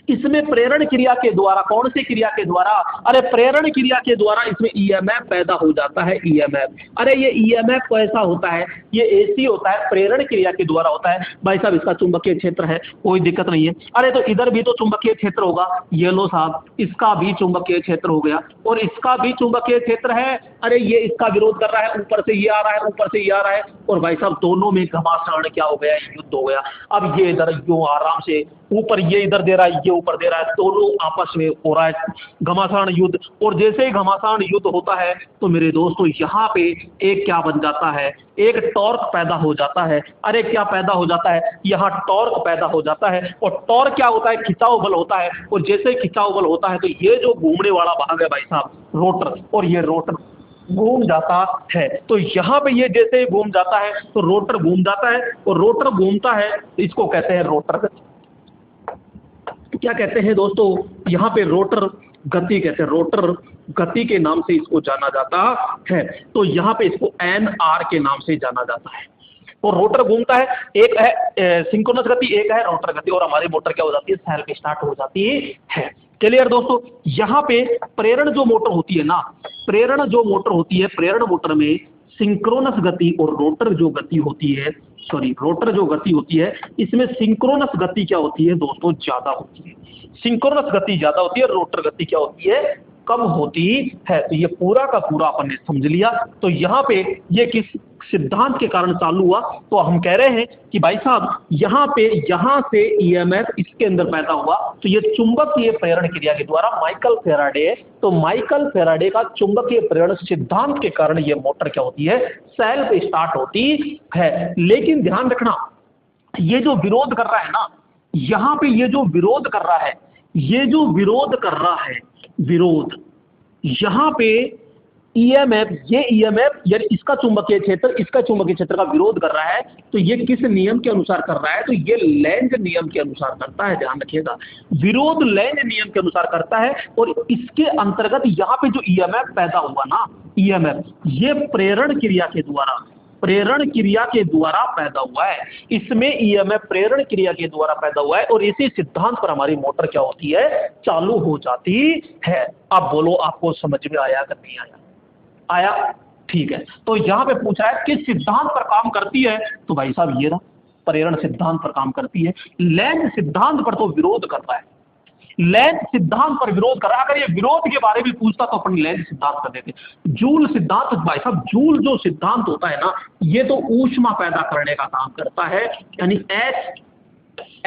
Speaker 1: इसमें प्रेरण क्रिया के द्वारा, कौन सी क्रिया के द्वारा, अरे प्रेरण क्रिया के द्वारा इसमें ईएमएफ पैदा हो जाता है। ईएमएफ, अरे ये ईएमएफ कैसा होता है, ये एसी होता है, प्रेरण क्रिया के द्वारा होता है। भाई साहब इसका चुंबकीय क्षेत्र है, कोई दिक्कत नहीं है। अरे तो इधर भी तो चुंबकीय क्षेत्र होगा, ये लो साहब इसका भी चुंबकीय क्षेत्र हो गया, और इसका भी चुंबकीय क्षेत्र है। अरे ये इसका विरोध कर रहा है, ऊपर से ये आ रहा है, ऊपर से ये आ रहा है, और भाई साहब दोनों में घमासान क्या हो गया, युद्ध हो गया। अब ये इधर यूं आराम से ऊपर, ये इधर दे रहा है, ये ऊपर दे रहा है, दोनों आपस में हो रहा है घमासान युद्ध। और जैसे ही घमासान युद्ध होता है तो मेरे दोस्तों यहाँ पे एक क्या बन जाता है, एक टॉर्क पैदा हो जाता है। अरे क्या पैदा हो जाता है, यहाँ टॉर्क पैदा हो जाता है, और टॉर्क क्या होता है, खिंचाव बल होता है। और जैसे ही खिंचाव बल होता है तो ये जो घूमने वाला भाग है भाई साहब रोटर, और ये रोटर घूम जाता है। तो यहाँ पे ये जैसे ही घूम जाता है तो रोटर घूम जाता है, और रोटर घूमता है, इसको कहते हैं रोटर गति। क्या कहते हैं दोस्तों, यहाँ पे रोटर गति कहते हैं, रोटर गति के नाम से इसको जाना जाता है। तो यहाँ पे इसको NR के नाम से जाना जाता है। और रोटर घूमता है, एक है सिंक्रोनस गति, एक है रोटर गति, और हमारी मोटर क्या हो जाती है, सेल्फ स्टार्ट हो जाती है। क्लियर दोस्तों। यहाँ पे प्रेरण जो मोटर होती है ना, प्रेरण जो मोटर होती है, प्रेरण मोटर में सिंक्रोनस गति और रोटर जो गति होती है, सॉरी रोटर जो गति होती है, इसमें सिंक्रोनस गति क्या होती है दोस्तों, ज्यादा होती है। सिंक्रोनस गति ज्यादा होती है, रोटर गति क्या होती है, कम होती है। तो ये पूरा का पूरा अपन ने समझ लिया। तो यहाँ पे ये किस सिद्धांत के कारण चालू हुआ, तो हम कह रहे हैं कि भाई साहब यहाँ पे, यहाँ से ईएमएफ इसके अंदर पैदा हुआ, तो ये चुंबकीय प्रेरण क्रिया के द्वारा माइकल फैराडे, तो माइकल फैराडे का चुंबकीय प्रेरण सिद्धांत के कारण ये मोटर क्या होती है, सेल्फ स्टार्ट होती है। लेकिन ध्यान रखना, ये जो विरोध कर रहा है ना, यहाँ पे ये जो विरोध कर रहा है, ये जो विरोध कर रहा है, विरोध यहाँ पे ईएमएफ, ये ईएमएफ यानी इसका चुंबकीय क्षेत्र, इसका चुंबकीय क्षेत्र का विरोध कर रहा है। तो ये किस नियम के अनुसार कर रहा है, तो ये लेंज नियम के अनुसार करता है। ध्यान रखिएगा, विरोध लेंज नियम के अनुसार करता है। और इसके अंतर्गत यहाँ पे जो ईएमएफ पैदा हुआ ना, ईएमएफ ये प्रेरण क्रिया के द्वारा, प्रेरण क्रिया के द्वारा पैदा हुआ है। इसमें ईएमएफ प्रेरण क्रिया के द्वारा पैदा हुआ है, और इसी सिद्धांत पर हमारी मोटर क्या होती है, चालू हो जाती है। अब बोलो आपको समझ में आया कि नहीं आया, आया, ठीक है। तो यहाँ पे पूछ रहा है किस सिद्धांत पर काम करती है, तो भाई साहब ये रहा, प्रेरण सिद्धांत पर काम करती है। लेंज सिद्धांत पर तो विरोध करता है, लेंज सिद्धांत पर विरोध कर रहा है। अगर ये विरोध के बारे में पूछता तो अपन लेंज सिद्धांत कर देते। जूल सिद्धांत, भाई साहब जूल जो सिद्धांत होता है ना, ये तो ऊष्मा पैदा करने का काम करता है, यानी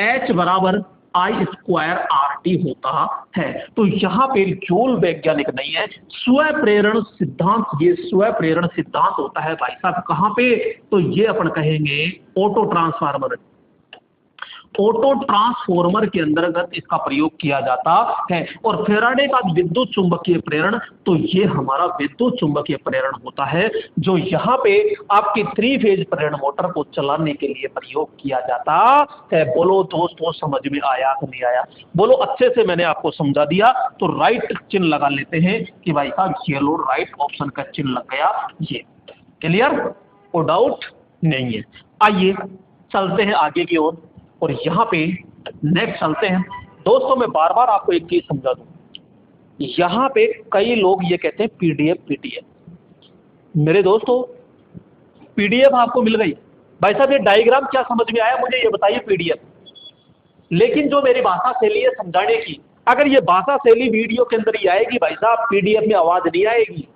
Speaker 1: H बराबर I²RT होता है। तो यहाँ पे जूल वैज्ञानिक नहीं है, स्वप्रेरण सिद्धांत, ये स्वप्रेरण सिद्धांत होता है भाई साहब कहाँ पे, तो ये अपन कहेंगे ऑटो ट्रांसफार्मर, ऑटो ट्रांसफॉर्मर के अंतर्गत इसका प्रयोग किया जाता है। और फैराडे का विद्युत चुंबकीय प्रेरण, तो ये हमारा विद्युत चुंबकीय प्रेरण होता है, जो यहाँ पे आपकी 3 फेज प्रेरण मोटर को चलाने के लिए प्रयोग किया जाता है। बोलो दोस्तों समझ में आया कि नहीं आया, बोलो। अच्छे से मैंने आपको समझा दिया, तो राइट चिन्ह लगा लेते हैं कि भाई साहब ये लो, राइट ऑप्शन का चिन्ह लग गया। ये क्लियर, कोई डाउट नहीं है। आइए चलते हैं आगे की ओर, और यहाँ पे नेक्स्ट चलते हैं दोस्तों। मैं बार बार आपको एक चीज समझा दूं, यहाँ पे कई लोग ये कहते हैं पीडीएफ पीडीएफ। मेरे दोस्तों पीडीएफ आपको मिल गई, भाई साहब ये डायग्राम क्या समझ में आया मुझे ये बताइए, पीडीएफ। लेकिन जो मेरी भाषा शैली है समझाने की, अगर ये भाषा शैली वीडियो के अंदर ही आएगी भाई साहब, पीडीएफ में आवाज नहीं आएगी।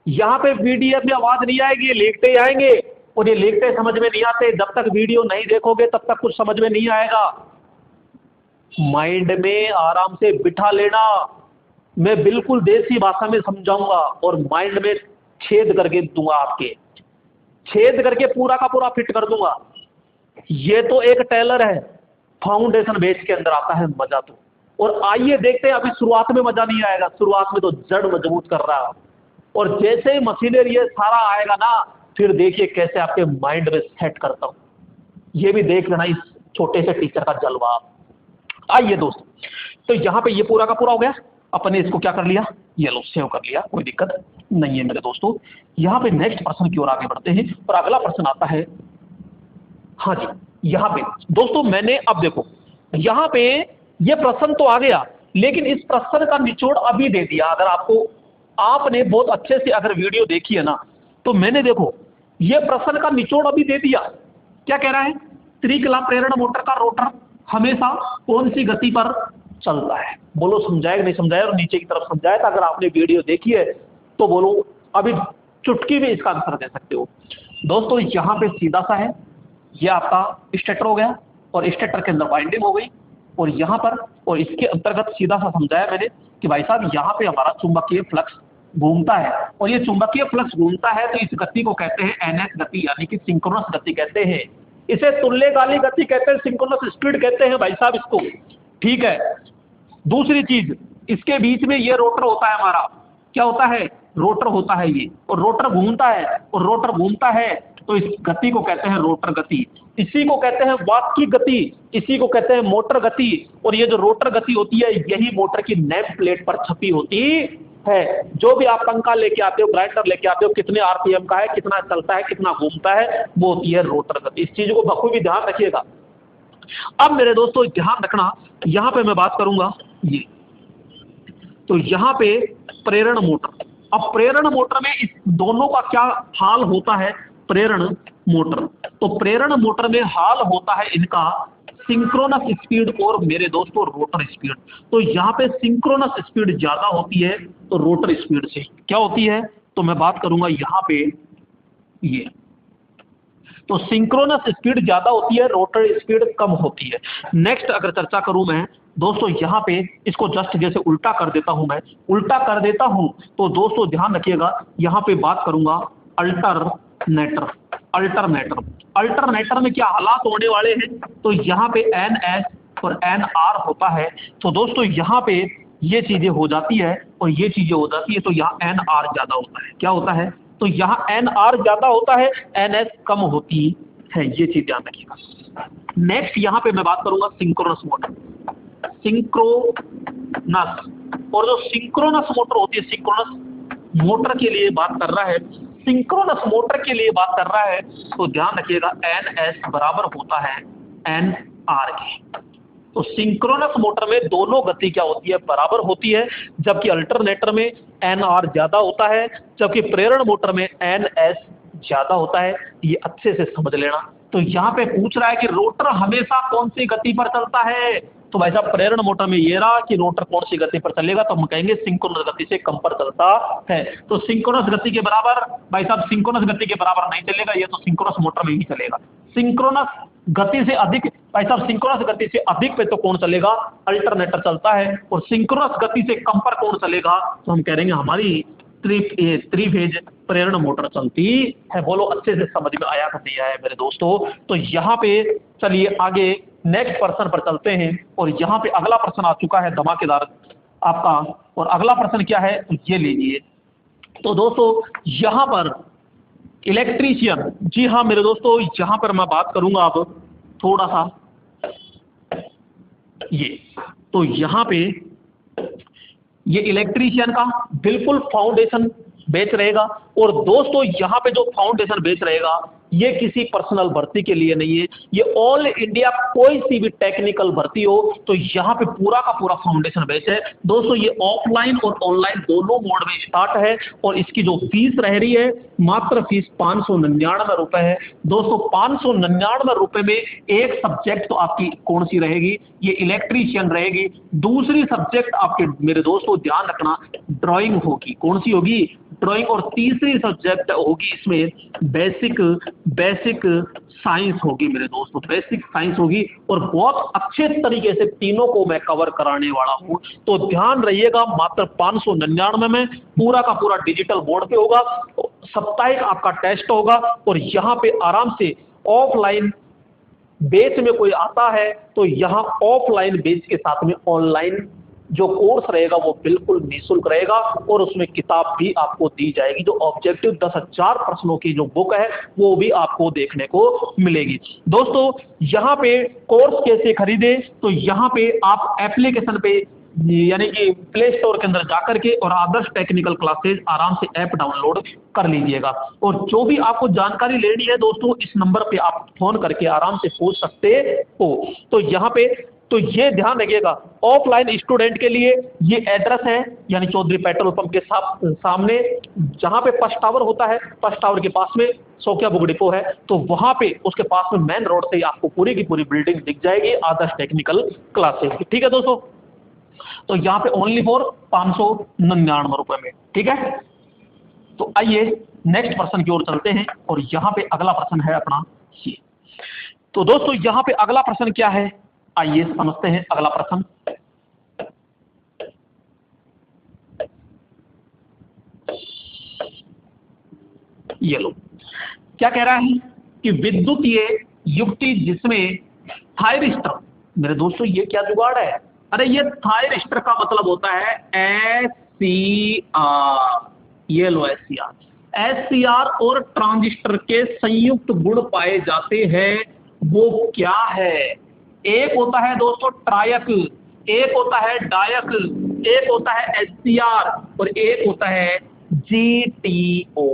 Speaker 1: यहाँ पे पीडीएफ में आवाज नहीं आएगी, लिखते ही आएंगे। और ये लिखते समझ में नहीं आते। जब तक वीडियो नहीं देखोगे तब तक कुछ समझ में नहीं आएगा। माइंड में आराम से बिठा लेना, मैं बिल्कुल देसी भाषा में समझाऊंगा और माइंड में छेद करके दूंगा, आपके छेद करके पूरा का पूरा फिट कर दूंगा। ये तो एक टेलर है, फाउंडेशन बेस के अंदर आता है मजा तो। और आइए देखते हैं, अभी शुरुआत में मजा नहीं आएगा, शुरुआत में तो जड़ मजबूत कर रहा है, और जैसे ही मशीनरी ये सारा आएगा ना, फिर देखिए कैसे आपके माइंड में सेट करता हूं। ये भी देख लेना इस छोटे से टीचर का जलवा। आइए दोस्तों, तो यहां पे ये पूरा का पूरा हो गया, अपने इसको क्या कर लिया, ये लो सेव कर लिया, कोई दिक्कत नहीं है मेरे दोस्तों। यहां पे नेक्स्ट प्रश्न की ओर आगे बढ़ते हैं, और अगला प्रश्न आता है, हाँ जी, यहां पे दोस्तों मैंने, अब देखो यहां पे ये प्रश्न तो आ गया, लेकिन इस प्रश्न का निचोड़ अभी दे दिया। अगर आपने बहुत अच्छे से अगर वीडियो देखी है ना, तो मैंने देखो ये प्रश्न का निचोड़ अभी दे दिया। क्या कह रहा है, त्रिकला प्रेरण मोटर का रोटर हमेशा कौन सी गति पर चलता है? बोलो समझाया कि नहीं समझाया, और नीचे की तरफ समझाया था। अगर आपने वीडियो देखी है तो बोलो, अभी चुटकी में इसका आंसर दे सकते हो। दोस्तों यहां पे सीधा सा है, ये आपका स्टेटर हो गया, और स्टेटर के अंदर वाइंडिंग हो गई, और यहां पर, और इसके अंतर्गत सीधा सा समझाया मैंने कि भाई साहब यहां पे हमारा चुंबकीय फ्लक्स घूमता है, और ये चुंबकीय फ्लक्स घूमता है तो इस गति को कहते हैं एनएस गति, यानी कि सिंक्रोनस गति कहते हैं। इसे तुल्यकालिक गति कहते हैं, सिंक्रोनस स्पीड कहते हैं भाई साहब इसको, ठीक है। दूसरी चीज, इसके बीच में ये रोटर होता है हमारा, क्या होता है, रोटर होता है ये, और रोटर घूमता है, और रोटर घूमता है तो इस गति को कहते हैं रोटर गति। इसी को कहते हैं वात की गति, इसी को कहते हैं मोटर गति। और ये जो रोटर गति होती है, यही मोटर की नेम प्लेट पर छपी होती है। जो भी आप पंखा लेके आते हो, ग्राइंडर लेके आते हो, कितने आरपीएम का है, कितना चलता है, कितना घूमता है, वो होती है रोटर गति। इस चीज को बखूबी ध्यान रखिएगा। अब मेरे दोस्तों ध्यान रखना, यहां पे मैं बात करूंगा ये, तो यहां पे प्रेरण मोटर। अब प्रेरण मोटर में इस दोनों का क्या हाल होता है, प्रेरण मोटर, तो प्रेरण मोटर में हाल होता है इनका सिंक्रोनस स्पीड और मेरे दोस्तों रोटर स्पीड। तो यहाँ पे सिंक्रोनस स्पीड ज्यादा होती है तो रोटर स्पीड से क्या होती है, तो मैं बात करूंगा यहाँ पे ये, तो सिंक्रोनस स्पीड ज्यादा होती है, रोटर स्पीड कम होती है। नेक्स्ट अगर चर्चा करूं मैं दोस्तों, यहाँ पे इसको जस्ट जैसे उल्टा कर देता हूं, मैं उल्टा कर देता हूं, तो दोस्तों ध्यान रखिएगा, यहाँ पे बात करूंगा अल्टरनेटर। अल्टरनेटर, अल्टरनेटर में क्या हालात होने वाले हैं, तो यहाँ पे एन एस और एन आर होता है। तो दोस्तों यहाँ पे ये चीजें हो जाती है और ये चीजें हो जाती है, तो यहाँ एन आर ज्यादा होता है। क्या होता है, तो यहाँ एन आर ज्यादा होता है, एन एस कम होती है। ये चीज ध्यान रखिएगा। नेक्स्ट यहाँ पे मैं बात करूंगा सिंक्रोनस मोटर। सिंक्रोनस, और जो सिंक्रोनस मोटर होती है, सिंक्रोनस मोटर के लिए बात कर रहा है, सिंक्रोनस मोटर के लिए बात कर रहा है, तो ध्यान रखिएगा एन एस बराबर होता है एन आर के। तो सिंक्रोनस मोटर में दोनों गति क्या होती है, बराबर होती है, जबकि अल्टरनेटर में एन आर ज्यादा होता है, जबकि प्रेरण मोटर में एन एस ज्यादा होता है। ये अच्छे से समझ लेना। तो यहाँ पे पूछ रहा है कि रोटर हमेशा कौन सी गति पर चलता है, तो भाई साहब प्रेरण मोटर में ये रहा कि रोटर कौन सी गति पर चलेगा, तो हम कहेंगे सिंक्रोनस गति से कम पर चलता है। तो सिंक्रोनस गति के बराबर, भाई साहब सिंक्रोनस गति के बराबर नहीं चलेगा, ये तो सिंक्रोनस मोटर में ही चलेगा। सिंक्रोनस गति से अधिक, भाई साहब सिंक्रोनस गति से अधिक पे तो कौन चलेगा, अल्टरनेटर चलता है, और सिंक्रोनस गति से कम पर कौन चलेगा, तो हम कह देंगे हमारी थ्री फेज प्रेरण मोटर चलती है। बोलो अच्छे से समझ में आया नहीं आया मेरे दोस्तों। तो यहाँ पे चलिए आगे नेक्स्ट प्रश्न पर चलते हैं, और यहाँ पे अगला प्रश्न आ चुका है धमाकेदार आपका, और अगला प्रश्न क्या है, तो ये लीजिए। तो दोस्तों यहाँ पर इलेक्ट्रीशियन, जी हाँ मेरे दोस्तों, यहाँ पर मैं बात करूंगा अब थोड़ा सा ये, तो यहाँ पे ये इलेक्ट्रीशियन का बिल्कुल फाउंडेशन बेच रहेगा। और दोस्तों यहाँ पे जो फाउंडेशन बेच रहेगा, ये किसी पर्सनल भर्ती के लिए नहीं है, ये ऑल इंडिया कोई सी भी टेक्निकल भर्ती हो तो यहाँ पे पूरा का पूरा फाउंडेशन बेच है। दोस्तों ये ऑफलाइन और ऑनलाइन दोनों मोड में स्टार्ट है, और इसकी जो फीस रह रही है, मात्र फीस 599 रुपए है। दोस्तों 599 रुपए में एक सब्जेक्ट तो आपकी कौन सी रहेगी, ये इलेक्ट्रीशियन रहेगी। दूसरी सब्जेक्ट आपके मेरे दोस्तों ध्यान रखना ड्राइंग होगी। कौन सी होगी, ड्राइंग, और तीसरी सब्जेक्ट होगी इसमें बेसिक साइंस होगी मेरे दोस्तों, बेसिक साइंस होगी, और बहुत अच्छे तरीके से तीनों को मैं कवर कराने वाला हूं। तो ध्यान रहिएगा, मात्र 599 में पूरा का पूरा डिजिटल बोर्ड पे होगा, साप्ताहिक आपका टेस्ट होगा, और यहाँ पे आराम से ऑफलाइन बेच में कोई आता है तो यहाँ ऑफलाइन बेच के साथ में ऑनलाइन जो कोर्स रहेगा वो बिल्कुल निःशुल्क रहेगा, और उसमें किताब भी आपको दी जाएगी। जो ऑब्जेक्टिव 10,000 प्रश्नों की जो बुक है वो भी आपको देखने को मिलेगी। दोस्तों यहाँ पे कोर्स कैसे खरीदे, तो यहाँ पे आप एप्लीकेशन पे यानी कि प्ले स्टोर के अंदर जाकर के और आदर्श टेक्निकल क्लासेज आराम से ऐप डाउनलोड कर लीजिएगा, और जो भी आपको जानकारी लेनी है दोस्तों इस नंबर पे आप फोन करके आराम से पूछ सकते हो। तो यहाँ पे तो ये ध्यान रखिएगा, ऑफलाइन स्टूडेंट के लिए ये एड्रेस है, यानी चौधरी पेट्रोल पंप के सामने जहाँ पे फर्स्ट टावर होता है, फर्स्ट टावर के पास में सोकिया बुक डिपो है, तो वहाँ पे उसके पास में मेन रोड से आपको पूरी की पूरी बिल्डिंग दिख जाएगी आदर्श टेक्निकल क्लासेज की। ठीक है दोस्तों, तो यहाँ पे ओनली फॉर 599 रुपए में। ठीक है, तो आइए नेक्स्ट प्रश्न की ओर चलते हैं, और यहाँ पे अगला प्रश्न है अपना ये। तो दोस्तों यहाँ पे अगला प्रश्न क्या है, आइए समझते हैं अगला प्रश्न। ये लो, क्या कह रहा है कि विद्युतीय युक्ति जिसमें थायरिस्टर, मेरे दोस्तों ये क्या जुगाड़ है, अरे ये थायरिस्टर का मतलब होता है SCR, ये लो SCR और ट्रांजिस्टर के संयुक्त गुण पाए जाते हैं, वो क्या है, एक होता है दोस्तों ट्रायक, एक होता है डायक, एक होता है SCR और एक होता है GTO।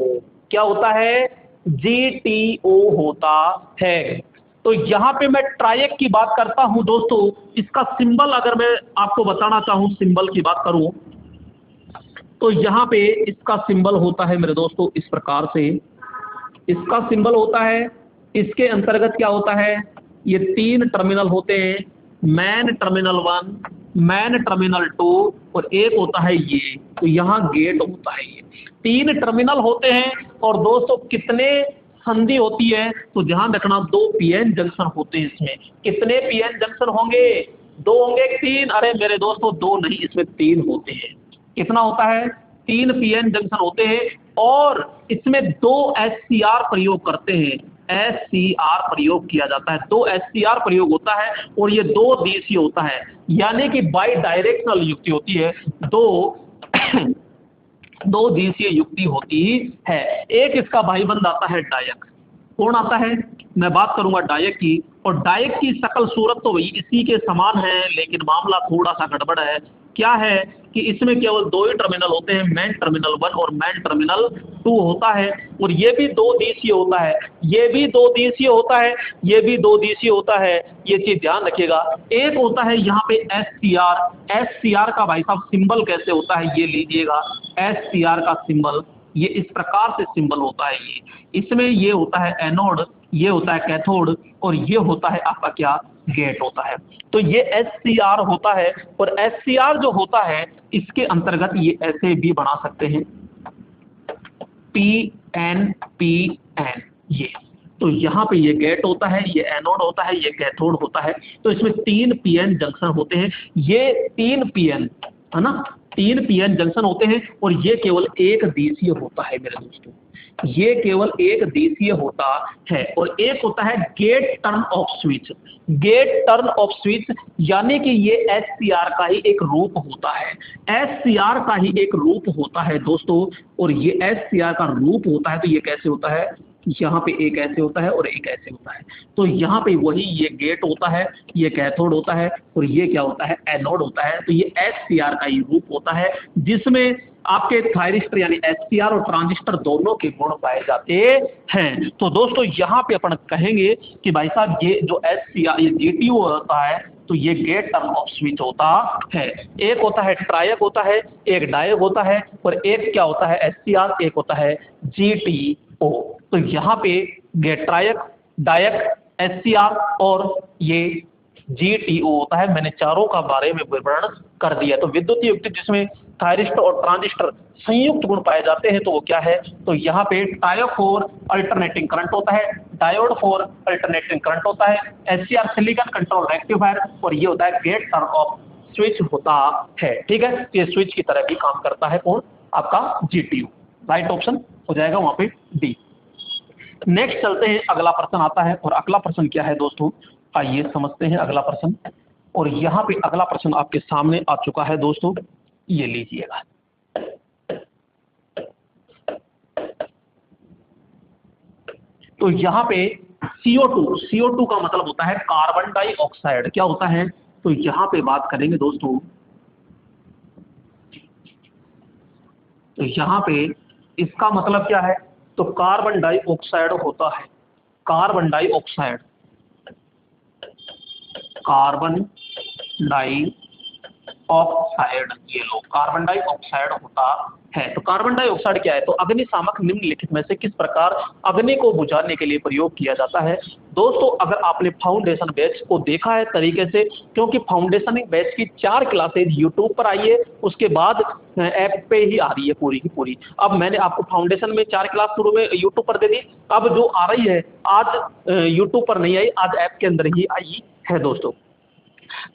Speaker 1: क्या होता है, GTO होता है। तो यहाँ पे मैं ट्रायक की बात करता हूं दोस्तों, इसका सिंबल अगर मैं आपको बताना चाहूं, सिंबल की बात करूं तो यहाँ पे इसका सिंबल होता है मेरे दोस्तों इस प्रकार से, इसका सिंबल होता है, इसके अंतर्गत क्या होता है, ये 3 टर्मिनल होते हैं, मैन टर्मिनल 1, मैन टर्मिनल 2 और एक होता है ये, तो यहाँ गेट होता है। ये 3 टर्मिनल होते हैं, और दोस्तों कितने संधि होती है, तो ध्यान रखना 2 पीएन जंक्शन होते हैं। इसमें कितने पीएन जंक्शन होंगे, 2 होंगे 3, अरे मेरे दोस्तों 2 नहीं, इसमें 3 होते हैं। कितना होता है, 3 पीएन जंक्शन होते हैं, और इसमें 2 SCR प्रयोग करते हैं, SCR प्रयोग किया जाता है, 2 SCR प्रयोग होता है, और ये 2 दिशीय होता है, यानी कि बाई डायरेक्शनल युक्ति होती है, 2 दिशीय युक्ति होती है। एक इसका भाईबंद आता है डायक, कौन आता है, मैं बात करूंगा डायक की, और डायक की शकल सूरत तो वही इसी के समान है, लेकिन मामला थोड़ा सा गड़बड़ है। क्या है कि इसमें केवल 2 ही टर्मिनल होते हैं, मैन टर्मिनल 1 और मैन टर्मिनल 2 होता है, और ये भी 2 दिशीय होता है, ये भी 2 दिशीय होता है, ये भी 2 दिशीय होता है, ये चीज ध्यान रखिएगा। एक होता है यहाँ पे SCR का भाई साहब सिंबल कैसे होता है, ये लीजिएगा, SCR का सिंबल ये इस प्रकार से सिंबल होता है, ये इसमें ये होता है एनोड, ये होता है कैथोड, और ये होता है आपका क्या, गेट होता है। तो ये SCR होता है, और SCR जो होता है इसके अंतर्गत ये ऐसे भी बना सकते हैं PN, ये तो यहाँ पे ये गेट होता है, ये एनोड होता है, ये कैथोड होता है। तो इसमें 3 पीएन जंक्शन होते हैं, ये 3 पीएन है ना, 3 पीएन जंक्शन होते हैं, और ये केवल एक दिशीय होता है मेरे दोस्तों, ये केवल एक दिशीय होता है। और एक होता है gate turn off switch, gate turn off switch यानी कि ये SCR का ही एक रूप होता है, SCR का ही एक रूप होता है दोस्तों, और ये SCR का रूप होता है। तो ये कैसे होता है, यहाँ पे एक ऐसे होता है और एक ऐसे होता है, तो यहाँ पे वही ये गेट होता है, ये कैथोड होता है, और ये क्या होता है, एनोड होता है। तो ये SCR का ही रूप होता है, जिसमें आपके थायरिस्टर यानी SCR और ट्रांजिस्टर दोनों के गुण पाए जाते हैं। तो दोस्तों यहाँ पे अपन कहेंगे कि भाई साहब ये जो SCR ये GTO होता है, तो ये गेट टर्न ऑफ स्विच होता है। एक होता है ट्रायक होता है, एक डायक होता है, और एक क्या होता है SCR, एक होता है GTO। तो यहाँ पे गेट ट्रायक, डायक, SCR और ये GTO होता है। मैंने चारों का बारे में विवरण कर दिया। तो विद्युत युक्ति जिसमें थायरिस्टर और ट्रांजिस्टर संयुक्त गुण पाए जाते हैं तो वो क्या है, तो यहाँ पे डायोड फॉर अल्टरनेटिंग करंट होता है, डायोड फॉर अल्टरनेटिंग करंट होता है, एचसीआर सिलिकॉन कंट्रोल रेक्टिफायर, और ये होता है गेट टर्न ऑफ स्विच होता है। ठीक है, ये स्विच की तरह भी काम करता है कौन, आपका जीटीयू। राइट ऑप्शन हो जाएगा वहां पे डी। नेक्स्ट चलते हैं, अगला प्रश्न आता है, और अगला प्रश्न क्या है दोस्तों, आइए समझते हैं अगला प्रश्न। और यहाँ पे अगला प्रश्न आपके सामने आ चुका है दोस्तों, ये लीजिएगा। तो यहाँ पे CO2 का मतलब होता है कार्बन डाइऑक्साइड, क्या होता है, तो यहाँ पे बात करेंगे दोस्तों, तो यहाँ पे इसका मतलब क्या है, तो कार्बन डाइऑक्साइड होता है, कार्बन डाइऑक्साइड, कार्बन डाइऑक्साइड, ये लो कार्बन डाइऑक्साइड होता है। तो कार्बन डाइऑक्साइड क्या है, तो अग्निशामक निम्नलिखित में से किस प्रकार अग्नि को बुझाने के लिए प्रयोग किया जाता है। दोस्तों अगर आपने फाउंडेशन बैच को देखा है तरीके से, क्योंकि फाउंडेशन बैच की 4 क्लासेज यूट्यूब पर आई है, उसके बाद ऐप पे ही आ रही है पूरी की पूरी। अब मैंने आपको फाउंडेशन में 4 क्लास शुरू में यूट्यूब पर दे दी, अब जो आ रही है आज यूट्यूब पर नहीं आई, आज ऐप के अंदर ही आई है दोस्तों।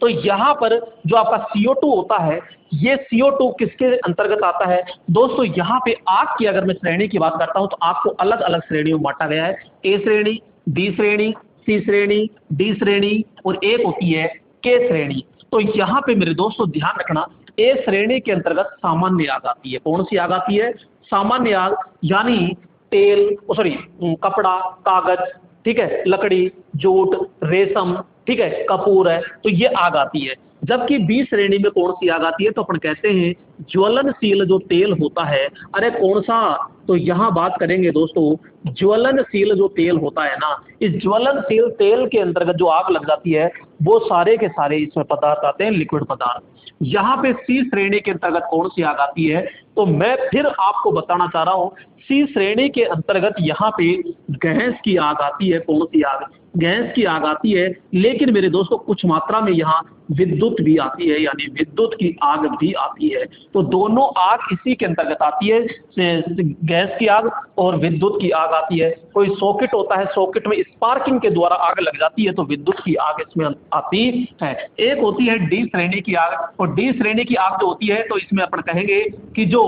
Speaker 1: तो यहाँ पर जो आपका CO2 होता है, ये CO2 किसके अंतर्गत आता है दोस्तों, यहाँ पे आग की अगर मैं श्रेणी की बात करता हूँ तो आग को अलग अलग श्रेणियों में बांटा गया है, ए श्रेणी, बी श्रेणी, सी श्रेणी, डी श्रेणी, और एक होती है के श्रेणी। तो यहाँ पे मेरे दोस्तों ध्यान रखना, ए श्रेणी के अंतर्गत सामान्य आग आती है। कौन सी आग आती है, सामान्य आग, यानी तेल, सॉरी कपड़ा, कागज, ठीक है, लकड़ी, जूट, रेशम, ठीक है, कपूर है, तो ये आग आती है। जबकि बी श्रेणी में कौन सी आग आती है, तो अपन कहते हैं ज्वलनशील जो तेल होता है। अरे कौन सा, तो यहाँ बात करेंगे दोस्तों, ज्वलनशील जो तेल होता है ना, इस ज्वलनशील तेल के अंतर्गत जो आग लग जाती है वो सारे के सारे इसमें पदार्थ आते हैं, लिक्विड पदार्थ। यहाँ पे सी श्रेणी के अंतर्गत कौन सी आग आती है, तो मैं फिर आपको बताना चाह रहा हूँ, सी श्रेणी के अंतर्गत यहाँ पे गैस की आग आती है। कौन सी आग, गैस की आग आती है, लेकिन मेरे दोस्तों कुछ मात्रा में यहाँ विद्युत भी आती है, यानी विद्युत की आग भी आती है। तो दोनों आग इसी के अंतर्गत आती है, गैस की आग और विद्युत की आग आती है। कोई सॉकेट होता है, सॉकेट में स्पार्किंग के द्वारा आग लग जाती है, तो विद्युत की आग इसमें आती है। एक होती है डी श्रेणी की आग, और डी श्रेणी की आग जो होती है, तो इसमें अपन कहेंगे कि जो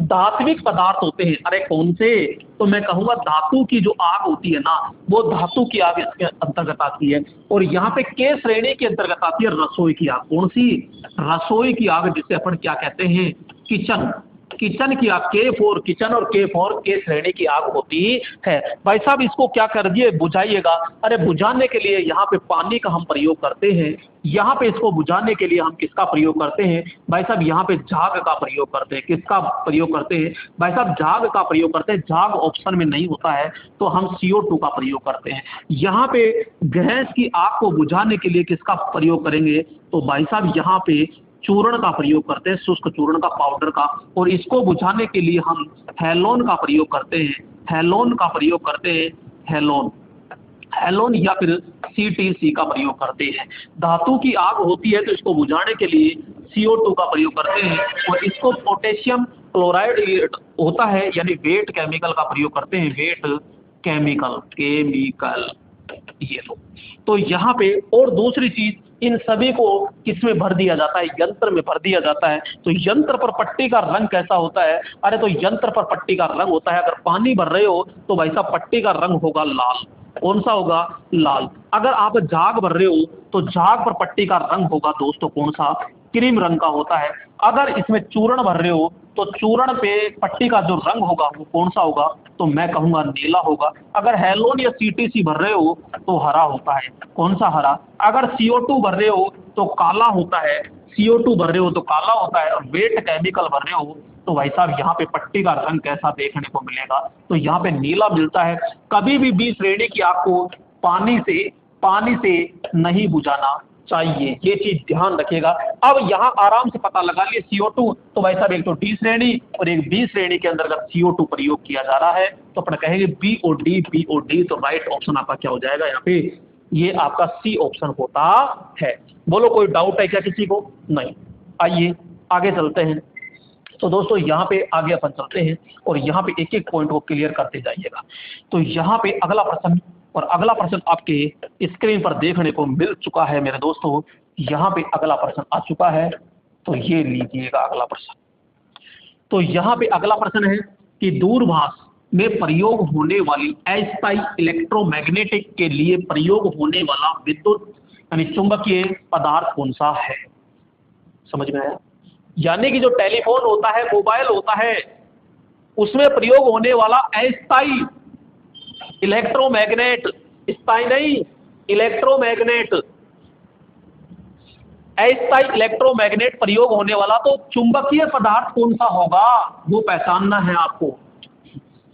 Speaker 1: धात्विक पदार्थ होते हैं, अरे कौन से, तो मैं कहूंगा धातु की जो आग होती है ना, वो धातु की आग इसके अंतर्गत आती है। और यहाँ पे के श्रेणी के अंतर्गत आती है रसोई की आग। कौन सी, रसोई की आग, जिसे अपन क्या कहते हैं, किचन, किचन की आग, के फॉर किचन और के फॉर के श्रेणी की आग होती है। भाई साहब इसको क्या कर दिए, बुझाइएगा। अरे बुझाने के लिए यहाँ पे पानी का हम प्रयोग करते हैं, यहाँ पे इसको बुझाने के लिए हम किसका प्रयोग करते हैं भाई साहब, यहाँ पे झाग का प्रयोग करते हैं। किसका प्रयोग करते हैं भाई साहब, झाग का प्रयोग करते हैं। झाग ऑप्शन में नहीं होता है तो हम CO2 का प्रयोग करते हैं। यहाँ पे गैस की आग को बुझाने के लिए किसका प्रयोग करेंगे, तो भाई साहब यहाँ पे चूर्ण का प्रयोग करते हैं, शुष्क चूर्ण का, पाउडर का। और इसको बुझाने के लिए हम हेलोन का प्रयोग करते हैं, हेलोन का प्रयोग करते हैं, हेलोन, हेलोन या फिर CTC का प्रयोग करते हैं। धातु की आग होती है तो इसको बुझाने के लिए CO2 का प्रयोग करते हैं। और इसको पोटेशियम क्लोराइड होता है, यानी वेट केमिकल का प्रयोग करते हैं, वेट केमिकल, केमिकल, ये लो। तो यहाँ पे और दूसरी चीज, इन सभी को किसमें भर दिया जाता है, यंत्र में भर दिया जाता है। तो यंत्र पर पट्टी का रंग कैसा होता है, अरे तो यंत्र पर पट्टी का रंग होता है, अगर पानी भर रहे हो तो भाई साहब पट्टी का रंग होगा लाल। कौन सा होगा, लाल। अगर आप झाग भर रहे हो तो झाग पर पट्टी का रंग होगा दोस्तों कौन सा, क्रीम रंग का होता है। अगर इसमें चूर्ण भर रहे हो तो चूर्ण पे पट्टी का जो रंग होगा वो कौन सा होगा, तो मैं कहूंगा नीला होगा। अगर हेलोन या CTC भर रहे हो तो हरा होता है। कौन सा, हरा। अगर CO2 भर रहे हो तो काला होता है, CO2 भर रहे हो तो काला होता है। और वेट केमिकल भर रहे हो तो भाई साहब यहाँ पे पट्टी का रंग कैसा देखने को मिलेगा, तो यहाँ पे नीला मिलता है। कभी भी बी श्रेणी की आग को पानी से नहीं बुझाना चाहिए, ये चीज ध्यान रखिएगा। अब यहाँ आराम से पता लगा लिए CO2, तो भाई साहब एक तो डी श्रेणी और एक बी श्रेणी के अंतर्गत CO2 प्रयोग किया जा रहा है, तो अपन कहेंगे BOD। तो राइट ऑप्शन आपका क्या हो जाएगा यहाँ पे, ये आपका C ऑप्शन होता है। बोलो कोई डाउट है क्या किसी को, नहीं। आइए आगे चलते हैं। तो दोस्तों यहाँ पे आगे अपन चलते हैं और यहाँ पे एक एक पॉइंट को क्लियर करते जाइएगा। तो यहाँ पे अगला प्रश्न, और अगला प्रश्न आपके स्क्रीन पर देखने को मिल चुका है मेरे दोस्तों। यहाँ पे अगला प्रश्न आ चुका है, तो ये लीजिएगा अगला प्रश्न। तो यहाँ पे अगला प्रश्न है कि दूरभाष में प्रयोग होने वाली अस्थायी इलेक्ट्रोमैग्नेटिक के लिए प्रयोग होने वाला विद्युत यानी चुंबकीय पदार्थ कौन सा है। समझ में आया? यानी कि जो टेलीफोन होता है, मोबाइल होता है, उसमें प्रयोग होने वाला अस्थायी इलेक्ट्रोमैग्नेट, स्थायी नहीं, इलेक्ट्रोमैग्नेट, अस्थायी इलेक्ट्रोमैग्नेट प्रयोग होने वाला तो चुंबकीय पदार्थ कौन सा होगा, वो पहचानना है आपको।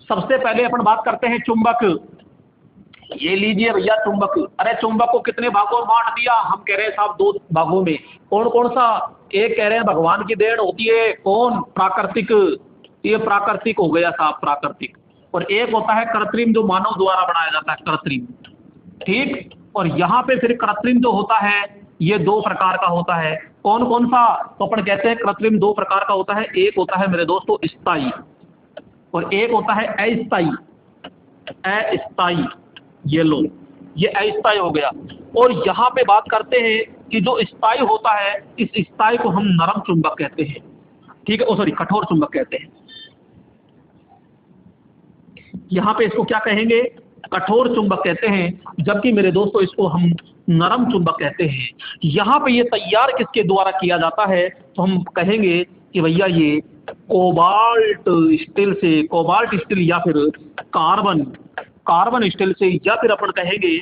Speaker 1: सबसे पहले अपन बात करते हैं चुंबक। ये लीजिए भैया चुंबक। अरे चुंबक को कितने भागों में बांट दिया? हम कह रहे हैं साहब 2 भागों में। कौन कौन सा? एक कह रहे हैं भगवान की देन होती है, कौन? प्राकृतिक, ये प्राकृतिक हो गया साहब, प्राकृतिक। और एक होता है कृत्रिम, जो मानव द्वारा बनाया जाता है, कृत्रिम। ठीक। और यहाँ पे फिर कृत्रिम जो होता है ये 2 प्रकार का होता है। कौन कौन सा? तो अपन कहते हैं कृत्रिम 2 प्रकार का होता है। एक होता है मेरे दोस्तों स्थायी और एक होता है अस्थायी। अस्थायी, ये लो, ये अस्थायी हो गया। और यहाँ पे बात करते हैं कि जो स्थायी होता है, इस स्थायी को हम नरम चुंबक कहते हैं। ठीक है, ओ सॉरी, कठोर चुंबक कहते हैं। यहाँ पे इसको क्या कहेंगे? कठोर चुंबक कहते हैं, जबकि मेरे दोस्तों इसको हम नरम चुंबक कहते हैं। यहाँ पे ये तैयार किसके द्वारा किया जाता है? तो हम कहेंगे कि भैया ये कोबाल्ट स्टील से, कोबाल्ट स्टील या फिर कार्बन स्टील से, या फिर अपन कहेंगे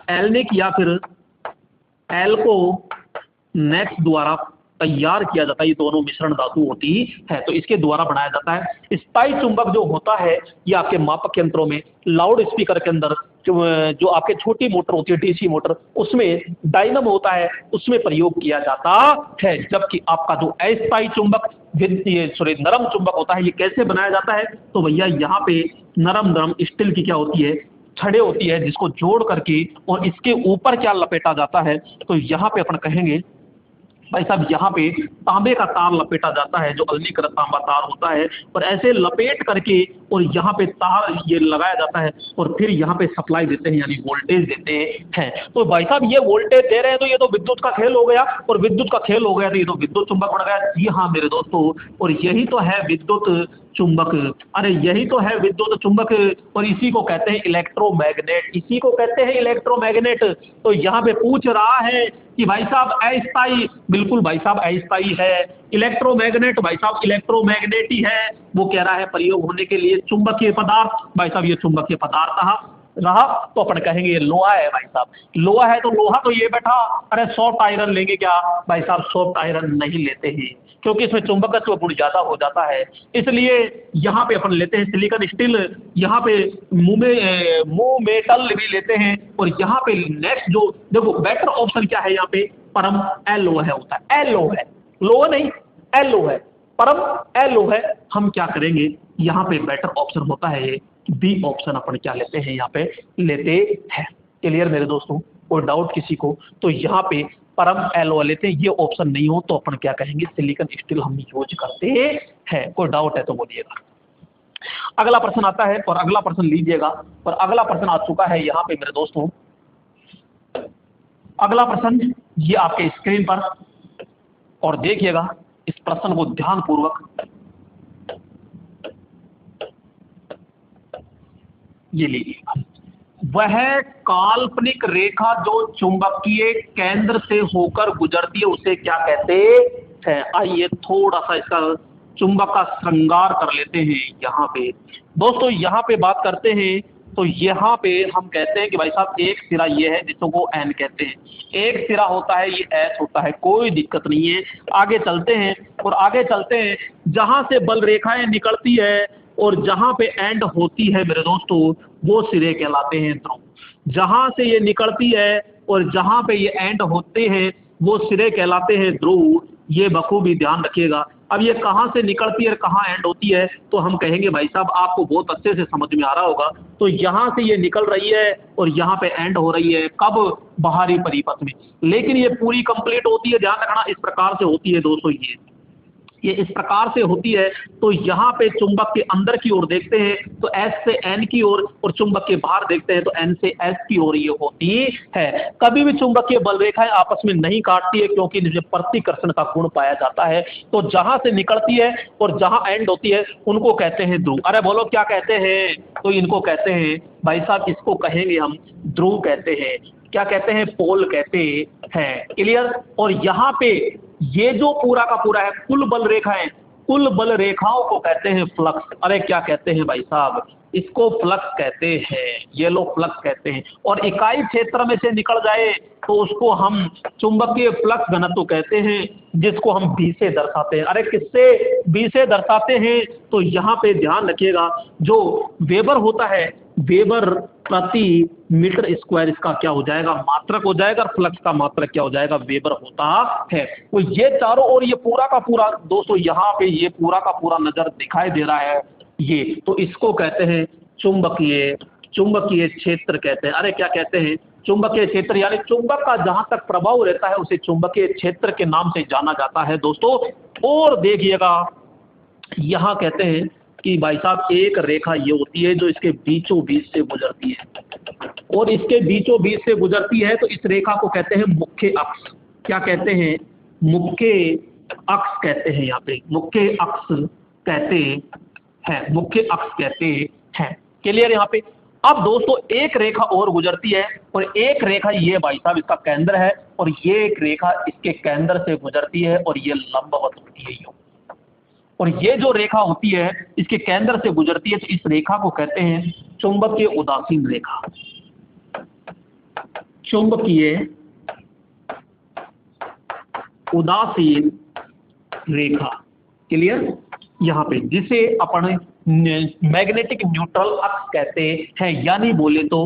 Speaker 1: एल्निक या फिर एल्को नेक्स द्वारा तैयार किया जाता है। ये दोनों मिश्रण धातु होती है, तो इसके द्वारा बनाया जाता है। स्थायी चुंबक जो होता है ये आपके मापक यंत्रों में, लाउड स्पीकर के अंदर, जो आपके छोटी मोटर होती है, डीसी मोटर, उसमें डायनमो होता है, उसमें प्रयोग किया जाता है। जबकि आपका जो अस्थायी चुंबक, नरम चुंबक होता है, ये कैसे बनाया जाता है? तो भैया यहाँ पे नरम स्टील की क्या होती है, छड़े होती है, जिसको जोड़ करके और इसके ऊपर क्या लपेटा जाता है? तो यहाँ पे अपन कहेंगे भाई साहब यहाँ पे तांबे का तार लपेटा जाता है, जो अल्मीकृत तांबा तार होता है, और ऐसे लपेट करके और यहाँ पे तार ये लगाया जाता है और फिर यहाँ पे सप्लाई देते हैं, यानी वोल्टेज देते हैं। तो भाई साहब ये वोल्टेज दे रहे हैं, तो ये तो विद्युत का खेल हो गया, और विद्युत का खेल हो गया तो ये तो विद्युत चुंबक बन गया। जी हाँ मेरे दोस्तों, और यही तो है विद्युत चुंबक। अरे यही तो है विद्युत चुंबक, और इसी को कहते हैं इलेक्ट्रोमैग्नेट, इसी को कहते हैं इलेक्ट्रोमैग्नेट। तो यहाँ पे पूछ रहा है कि भाई साहब अस्थायी, बिल्कुल भाई साहब अस्थायी है। इलेक्ट्रोमैग्नेट, भाई साहब इलेक्ट्रोमैग्नेट ही है। वो कह रहा है प्रयोग होने के लिए चुंबकीय पदार्थ, भाई साहब ये चुंबकीय पदार्थ रहा, तो अपन कहेंगे ये लोहा है। भाई साहब लोहा है, तो लोहा तो ये बैठा। अरे सॉफ्ट आयरन लेंगे क्या? भाई साहब सॉफ्ट आयरन नहीं लेते हैं, क्योंकि इसमें चुंबकत्व गुण ज्यादा हो जाता है। इसलिए यहाँ पे अपन लेते हैं सिलिकॉन स्टील, यहाँ पे मुंह मेटल भी लेते हैं। और यहाँ पे नेक्स्ट जो देखो बेटर ऑप्शन क्या है, यहाँ पे परम एलो है, होता है एलो है, लो नहीं एलो है, परम एलो है। हम क्या करेंगे, यहाँ पे बेटर ऑप्शन होता है बी ऑप्शन, अपन क्या लेते हैं, यहाँ पे लेते हैं। क्लियर मेरे दोस्तों? कोई डाउट किसी को? तो यहाँ पे परम एलो लेते हैं, ये ऑप्शन नहीं हो तो अपन क्या कहेंगे, सिलिकॉन स्टील हम यूज करते हैं। कोई डाउट है तो बोलिएगा। अगला प्रश्न आता है, और अगला प्रश्न लीजिएगा, और अगला प्रश्न आ चुका है यहाँ पे मेरे दोस्तों। अगला प्रश्न ये आपके स्क्रीन पर, और देखिएगा इस प्रश्न को ध्यान पूर्वक। ये लीजिएगा, वह काल्पनिक रेखा जो चुंबकीय केंद्र से होकर गुजरती है उसे क्या कहते हैं? आइए थोड़ा सा इसका चुंबक का श्रृंगार कर लेते हैं। यहाँ पे दोस्तों, यहाँ पे बात करते हैं, तो यहाँ पे हम कहते हैं कि भाई साहब एक सिरा ये है जिसको एन कहते हैं, एक सिरा होता है ये एस होता है, कोई दिक्कत नहीं है। आगे चलते हैं, और आगे चलते हैं, जहां से बल रेखाएं निकलती है और जहां पे एंड होती है मेरे दोस्तों, वो सिरे कहलाते हैं ध्रुव। जहां से ये निकलती है और जहां पे ये एंड होते हैं वो सिरे कहलाते हैं ध्रुव। ये बखूबी ध्यान रखिएगा। अब ये कहाँ से निकलती है और कहाँ एंड होती है, तो हम कहेंगे भाई साहब आपको बहुत अच्छे से समझ में आ रहा होगा। तो यहाँ से ये निकल रही है और यहाँ पे एंड हो रही है, कब? बाहरी परिपथ में। लेकिन ये पूरी कंप्लीट होती है, ध्यान रखना, इस प्रकार से होती है दोस्तों। ये इस प्रकार से होती है। तो यहाँ पे चुंबक के अंदर की ओर देखते हैं तो S से N की ओर, और चुंबक के बाहर देखते हैं तो N से S की ओर ये होती है। कभी भी चुंबकीय बल रेखाएं आपस में नहीं काटती है, क्योंकि इनमें प्रतिकर्षण का गुण पाया जाता है। तो जहां से निकलती है और जहां एंड होती है उनको कहते हैं ध्रुव। अरे बोलो क्या कहते हैं? तो इनको कहते हैं भाई साहब, इसको कहेंगे हम ध्रुव कहते हैं। क्या कहते हैं? पोल कहते हैं। क्लियर? और यहाँ पे ये जो पूरा का पूरा है कुल बल रेखाएं, कुल बल रेखाओं को कहते हैं फ्लक्स। अरे क्या कहते हैं भाई साहब? इसको फ्लक्स कहते हैं। ये लोग फ्लक्स कहते हैं। और इकाई क्षेत्र में से निकल जाए तो उसको हम चुंबकीय फ्लक्स घनत्व कहते हैं, जिसको हम बी से दर्शाते हैं। अरे किससे? बी से दर्शाते हैं। तो यहाँ पे ध्यान रखिएगा, जो वेबर होता है, वेबर प्रति मीटर स्क्वायर, इसका क्या हो जाएगा? मात्रक हो जाएगा। और फ्लक्स का मात्रक क्या हो जाएगा? वेबर होता है। तो ये चारों ओर ये पूरा का पूरा दोस्तों, यहाँ पे ये पूरा का पूरा नजर दिखाई दे रहा है ये, तो इसको कहते हैं चुंबकीय चुंबकीय क्षेत्र कहते हैं। अरे क्या कहते हैं? चुंबकीय क्षेत्र, यानी चुंबक का जहां तक प्रभाव रहता है उसे चुंबकीय क्षेत्र के नाम से जाना जाता है दोस्तों। और देखिएगा, यहां कहते हैं कि भाई साहब एक रेखा ये होती है जो इसके बीचों बीच से गुजरती है, और इसके बीचों बीच से गुजरती है तो इस रेखा को कहते हैं मुख्य अक्ष। क्या कहते हैं? मुख्य अक्ष कहते हैं। यहाँ पे मुख्य अक्ष कहते हैं, मुख्य अक्ष कहते हैं। क्लियर? यहाँ पे अब दोस्तों एक रेखा और गुजरती है, और एक रेखा ये भाई साहब इसका केंद्र है, और ये एक रेखा इसके केंद्र से गुजरती है, और ये लंबवत होती है यूं। और ये जो रेखा होती है इसके केंद्र से गुजरती है, तो इस रेखा को कहते हैं चुंबकीय उदासीन रेखा। चुंबकीय उदासीन रेखा। क्लियर? यहाँ पे जिसे अपन मैग्नेटिक न्यूट्रल अक्ष कहते हैं, यानी बोले तो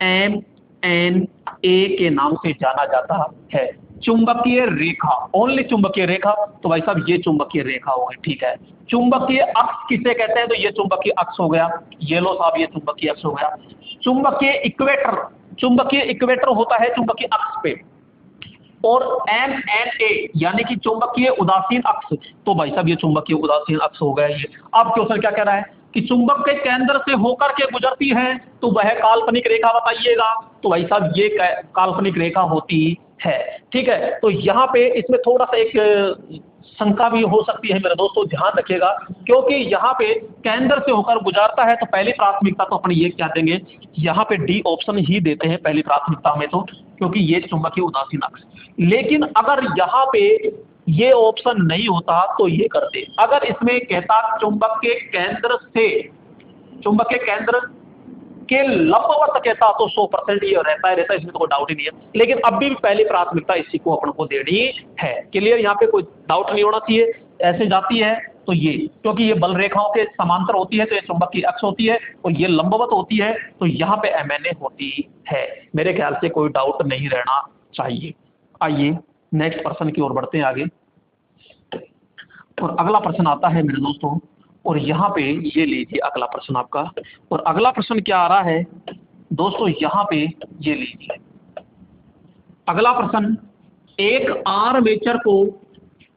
Speaker 1: MNA के नाम से जाना जाता है। चुंबकीय रेखा, ओनली चुंबकीय रेखा, तो भाई साहब ये चुंबकीय रेखा हो गई। ठीक है? चुंबकीय अक्ष किसे कहते हैं? तो ये चुंबकीय अक्ष हो गया। ये लो साहब, ये चुंबकीय अक्ष हो गया। चुंबकीय इक्वेटर, चुंबकीय इक्वेटर होता है चुंबकीय अक्ष पे। और MNA यानी कि चुंबकीय उदासीन अक्ष, तो भाई साहब ये चुंबकीय उदासीन अक्ष हो गया ये। अब क्वेश्चन क्या कह रहा है कि चुंबक के केंद्र से होकर के गुजरती है, तो वह काल्पनिक रेखा बताइएगा। तो भाई साहब ये काल्पनिक रेखा होती है। ठीक है? तो यहाँ पे इसमें थोड़ा सा एक शंका भी हो सकती है मेरे दोस्तों, ध्यान रखिएगा, क्योंकि यहाँ पे केंद्र से होकर गुजारता है तो पहली प्राथमिकता तो अपन ये क्या देंगे, यहाँ पे डी ऑप्शन ही देते हैं पहली प्राथमिकता में, तो क्योंकि ये चुंबकीय उदासीन अक्ष। लेकिन अगर यहाँ पे ये ऑप्शन नहीं होता तो ये करते, अगर इसमें कहता चुंबक के केंद्र से, चुंबक के केंद्र के लंबवत कहता, तो 100% ये रहता है, इसमें तो कोई डाउट ही नहीं है। लेकिन अब भी पहली प्राथमिकता इसी को अपन को देनी है। क्लियर? यहाँ पे कोई डाउट नहीं होना चाहिए। ऐसे जाती है तो ये, क्योंकि ये बल रेखाओं के समांतर होती है तो ये चुंबक की अक्ष होती है, और ये लंबवत होती है तो यहाँ पे MNA होती है। मेरे ख्याल से कोई डाउट नहीं रहना चाहिए। आइए नेक्स्ट प्रश्न की ओर बढ़ते हैं आगे। और अगला प्रश्न आता है मेरे दोस्तों, और यहाँ पे ये लीजिए अगला प्रश्न आपका। और अगला प्रश्न क्या आ रहा है दोस्तों, यहाँ पे ये लीजिए अगला प्रश्न, एक आर्मेचर को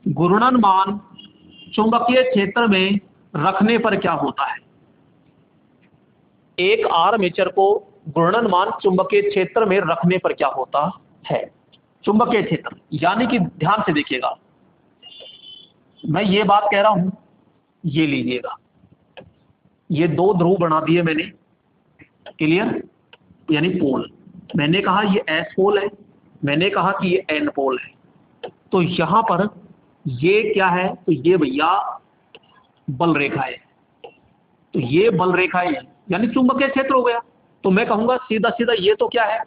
Speaker 1: घूर्णनमान चुंबकीय क्षेत्र में रखने पर क्या होता है? एक आर्मेचर को घूर्णनमान चुंबकीय क्षेत्र में रखने पर क्या होता है? चुंबकीय क्षेत्र यानी कि ध्यान से देखिएगा, मैं ये बात कह रहा हूं, ये लीजिएगा, ये दो ध्रुव बना दिए मैंने। क्लियर? यानी पोल, मैंने कहा ये S पोल है, मैंने कहा कि ये N पोल है। तो यहां पर ये क्या है? तो ये भैया बल रेखा है, तो ये बल रेखा है यानी चुंबकीय क्षेत्र हो गया। तो मैं कहूंगा सीधा सीधा ये तो क्या है?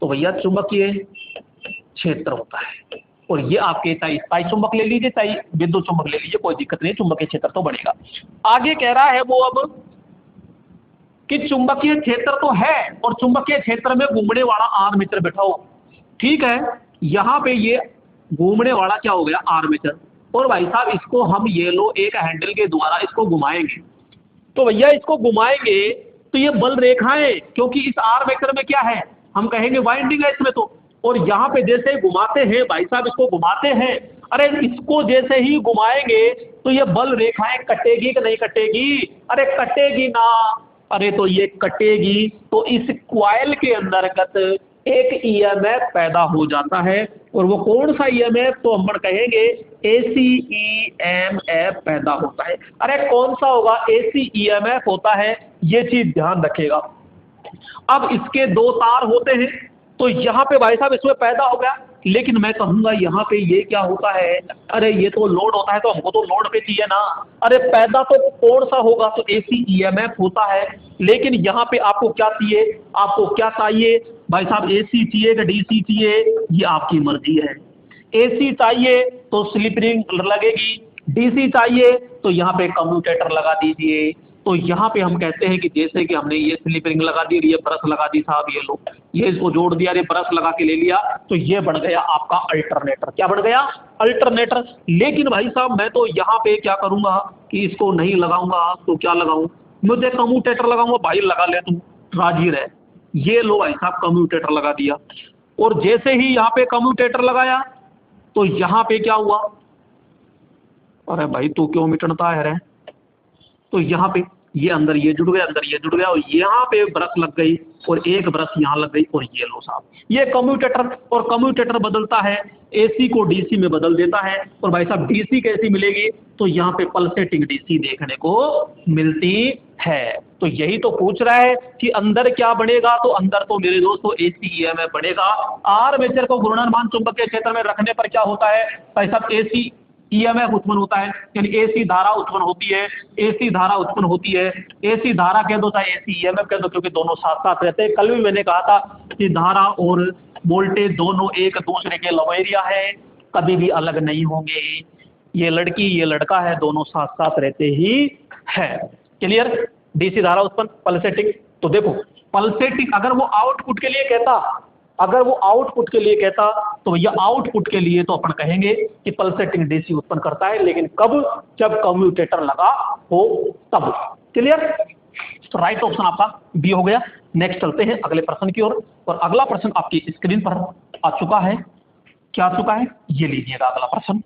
Speaker 1: तो भैया चुंबकीय क्षेत्र होता है। और ये आपके चाहे स्थायी चुंबक ले लीजिए चाहे विद्युत चुंबक ले लीजिए, कोई दिक्कत नहीं, चुंबकीय क्षेत्र तो बनेगा। आगे कह रहा है वो अब कि चुंबकीय क्षेत्र तो है और चुंबकीय क्षेत्र में घूमने वाला आर्मेचर बैठा हो। ठीक है? यहां पे ये घूमने वाला क्या हो गया आर्मेचर। और भाई साहब इसको हम ये लो एक हैंडल के द्वारा इसको घुमाएंगे, तो भैया इसको घुमाएंगे तो ये बल रेखाएं, क्योंकि इस आर्मेचर में क्या है हम कहेंगे वाइंडिंग है इसमें तो। और यहाँ पे जैसे घुमाते हैं भाई साहब इसको घुमाते हैं, अरे इसको जैसे ही घुमाएंगे तो ये बल रेखाएं कटेगी कि नहीं कटेगी? अरे कटेगी ना। अरे तो ये कटेगी तो इस क्वाइल के अंतर्गत एक ईएमएफ पैदा हो जाता है। और वो कौन सा ईएमएफ? तो हम कहेंगे एसी ईएमएफ पैदा होता है। अरे कौन सा होगा? एसी ईएमएफ होता है, ये चीज ध्यान रखिएगा। अब इसके दो तार होते हैं, तो यहाँ पे भाई साहब इसमें पैदा हो गया, लेकिन मैं कहूंगा यहाँ पे ये क्या होता है? अरे ये तो लोड होता है, तो हमको तो लोड पे चाहिए ना। अरे पैदा तो कौन सा होगा? तो एसी ईएमएफ होता है। लेकिन यहाँ पे आपको क्या चाहिए? आपको क्या चाहिए भाई साहब? एसी चाहिए कि डीसी चाहिए? ये आपकी मर्जी है। एसी चाहिए तो स्लिप रिंग लगेगी, डीसी चाहिए तो यहाँ पे कम्यूटेटर लगा दीजिए। तो यहाँ पे हम कहते हैं कि जैसे कि हमने ये स्लिप रिंग लगा दी, ये ब्रश लगा दी साहब, ये लो, ये इसको जोड़ दिया, ये ब्रश लगा के ले लिया, तो ये बन गया आपका अल्टरनेटर। क्या बन गया? अल्टरनेटर। लेकिन भाई साहब मैं तो यहाँ पे क्या करूंगा कि इसको नहीं लगाऊंगा, तो क्या लगाऊं? मुझे कम्यूटेटर लगाऊंगा। भाई लगा ले तू, राजी रहे। ये लो भाई साहब कम्यूटेटर लगा दिया। और जैसे ही यहाँ पे कम्यूटेटर लगाया तो यहाँ पे क्या हुआ? अरे भाई तू क्यों मिटनता है रे? तो यहाँ पे ये अंदर ये जुड़ गया, अंदर ये जुड़ गया, और यहाँ पे ब्रश लग गई और एक ब्रश यहाँ लग गई, और ये लो साहब ये कम्यूटेटर। और कम्यूटेटर बदलता है, एसी को डीसी में बदल देता है। और भाई साहब डीसी कैसी मिलेगी? तो यहाँ पे पल्सेटिंग डीसी देखने को मिलती है। तो यही तो पूछ रहा है कि अंदर क्या बनेगा? तो अंदर तो मेरे दोस्तों एसी ईएमएफ बनेगा। आर्मेचर को घूर्णनमान चुंबकीय क्षेत्र में रखने पर क्या होता है भाई साहब? एसी ईएमएफ उत्पन्न होता है, यानी एसी धारा उत्पन्न होती है। एसी धारा उत्पन्न होती है, एसी धारा कह दो चाहे एसी ईएमएफ कह दो, क्योंकि दोनों साथ साथ रहते हैं। कल भी मैंने कहा था कि धारा और वोल्टेज दोनों एक दूसरे के लवेरिया है, कभी भी अलग नहीं होंगे। ये लड़की ये लड़का है, दोनों साथ साथ रहते ही है। क्लियर? डीसी धारा उत्पन्न पल्सेटिंग। तो देखो पल्सेटिंग अगर वो आउटपुट के लिए कहता, अगर वो आउटपुट के लिए कहता तो भैया आउटपुट के लिए तो अपन कहेंगे कि पल्सेटिंग डीसी उत्पन्न करता है, लेकिन कब? जब कम्यूटेटर लगा हो तब। क्लियर? तो राइट ऑप्शन आपका बी हो गया। नेक्स्ट चलते हैं अगले प्रश्न की ओर। और अगला प्रश्न आपकी स्क्रीन पर आ चुका है। क्या आ चुका है? ये लीजिएगा अगला प्रश्न।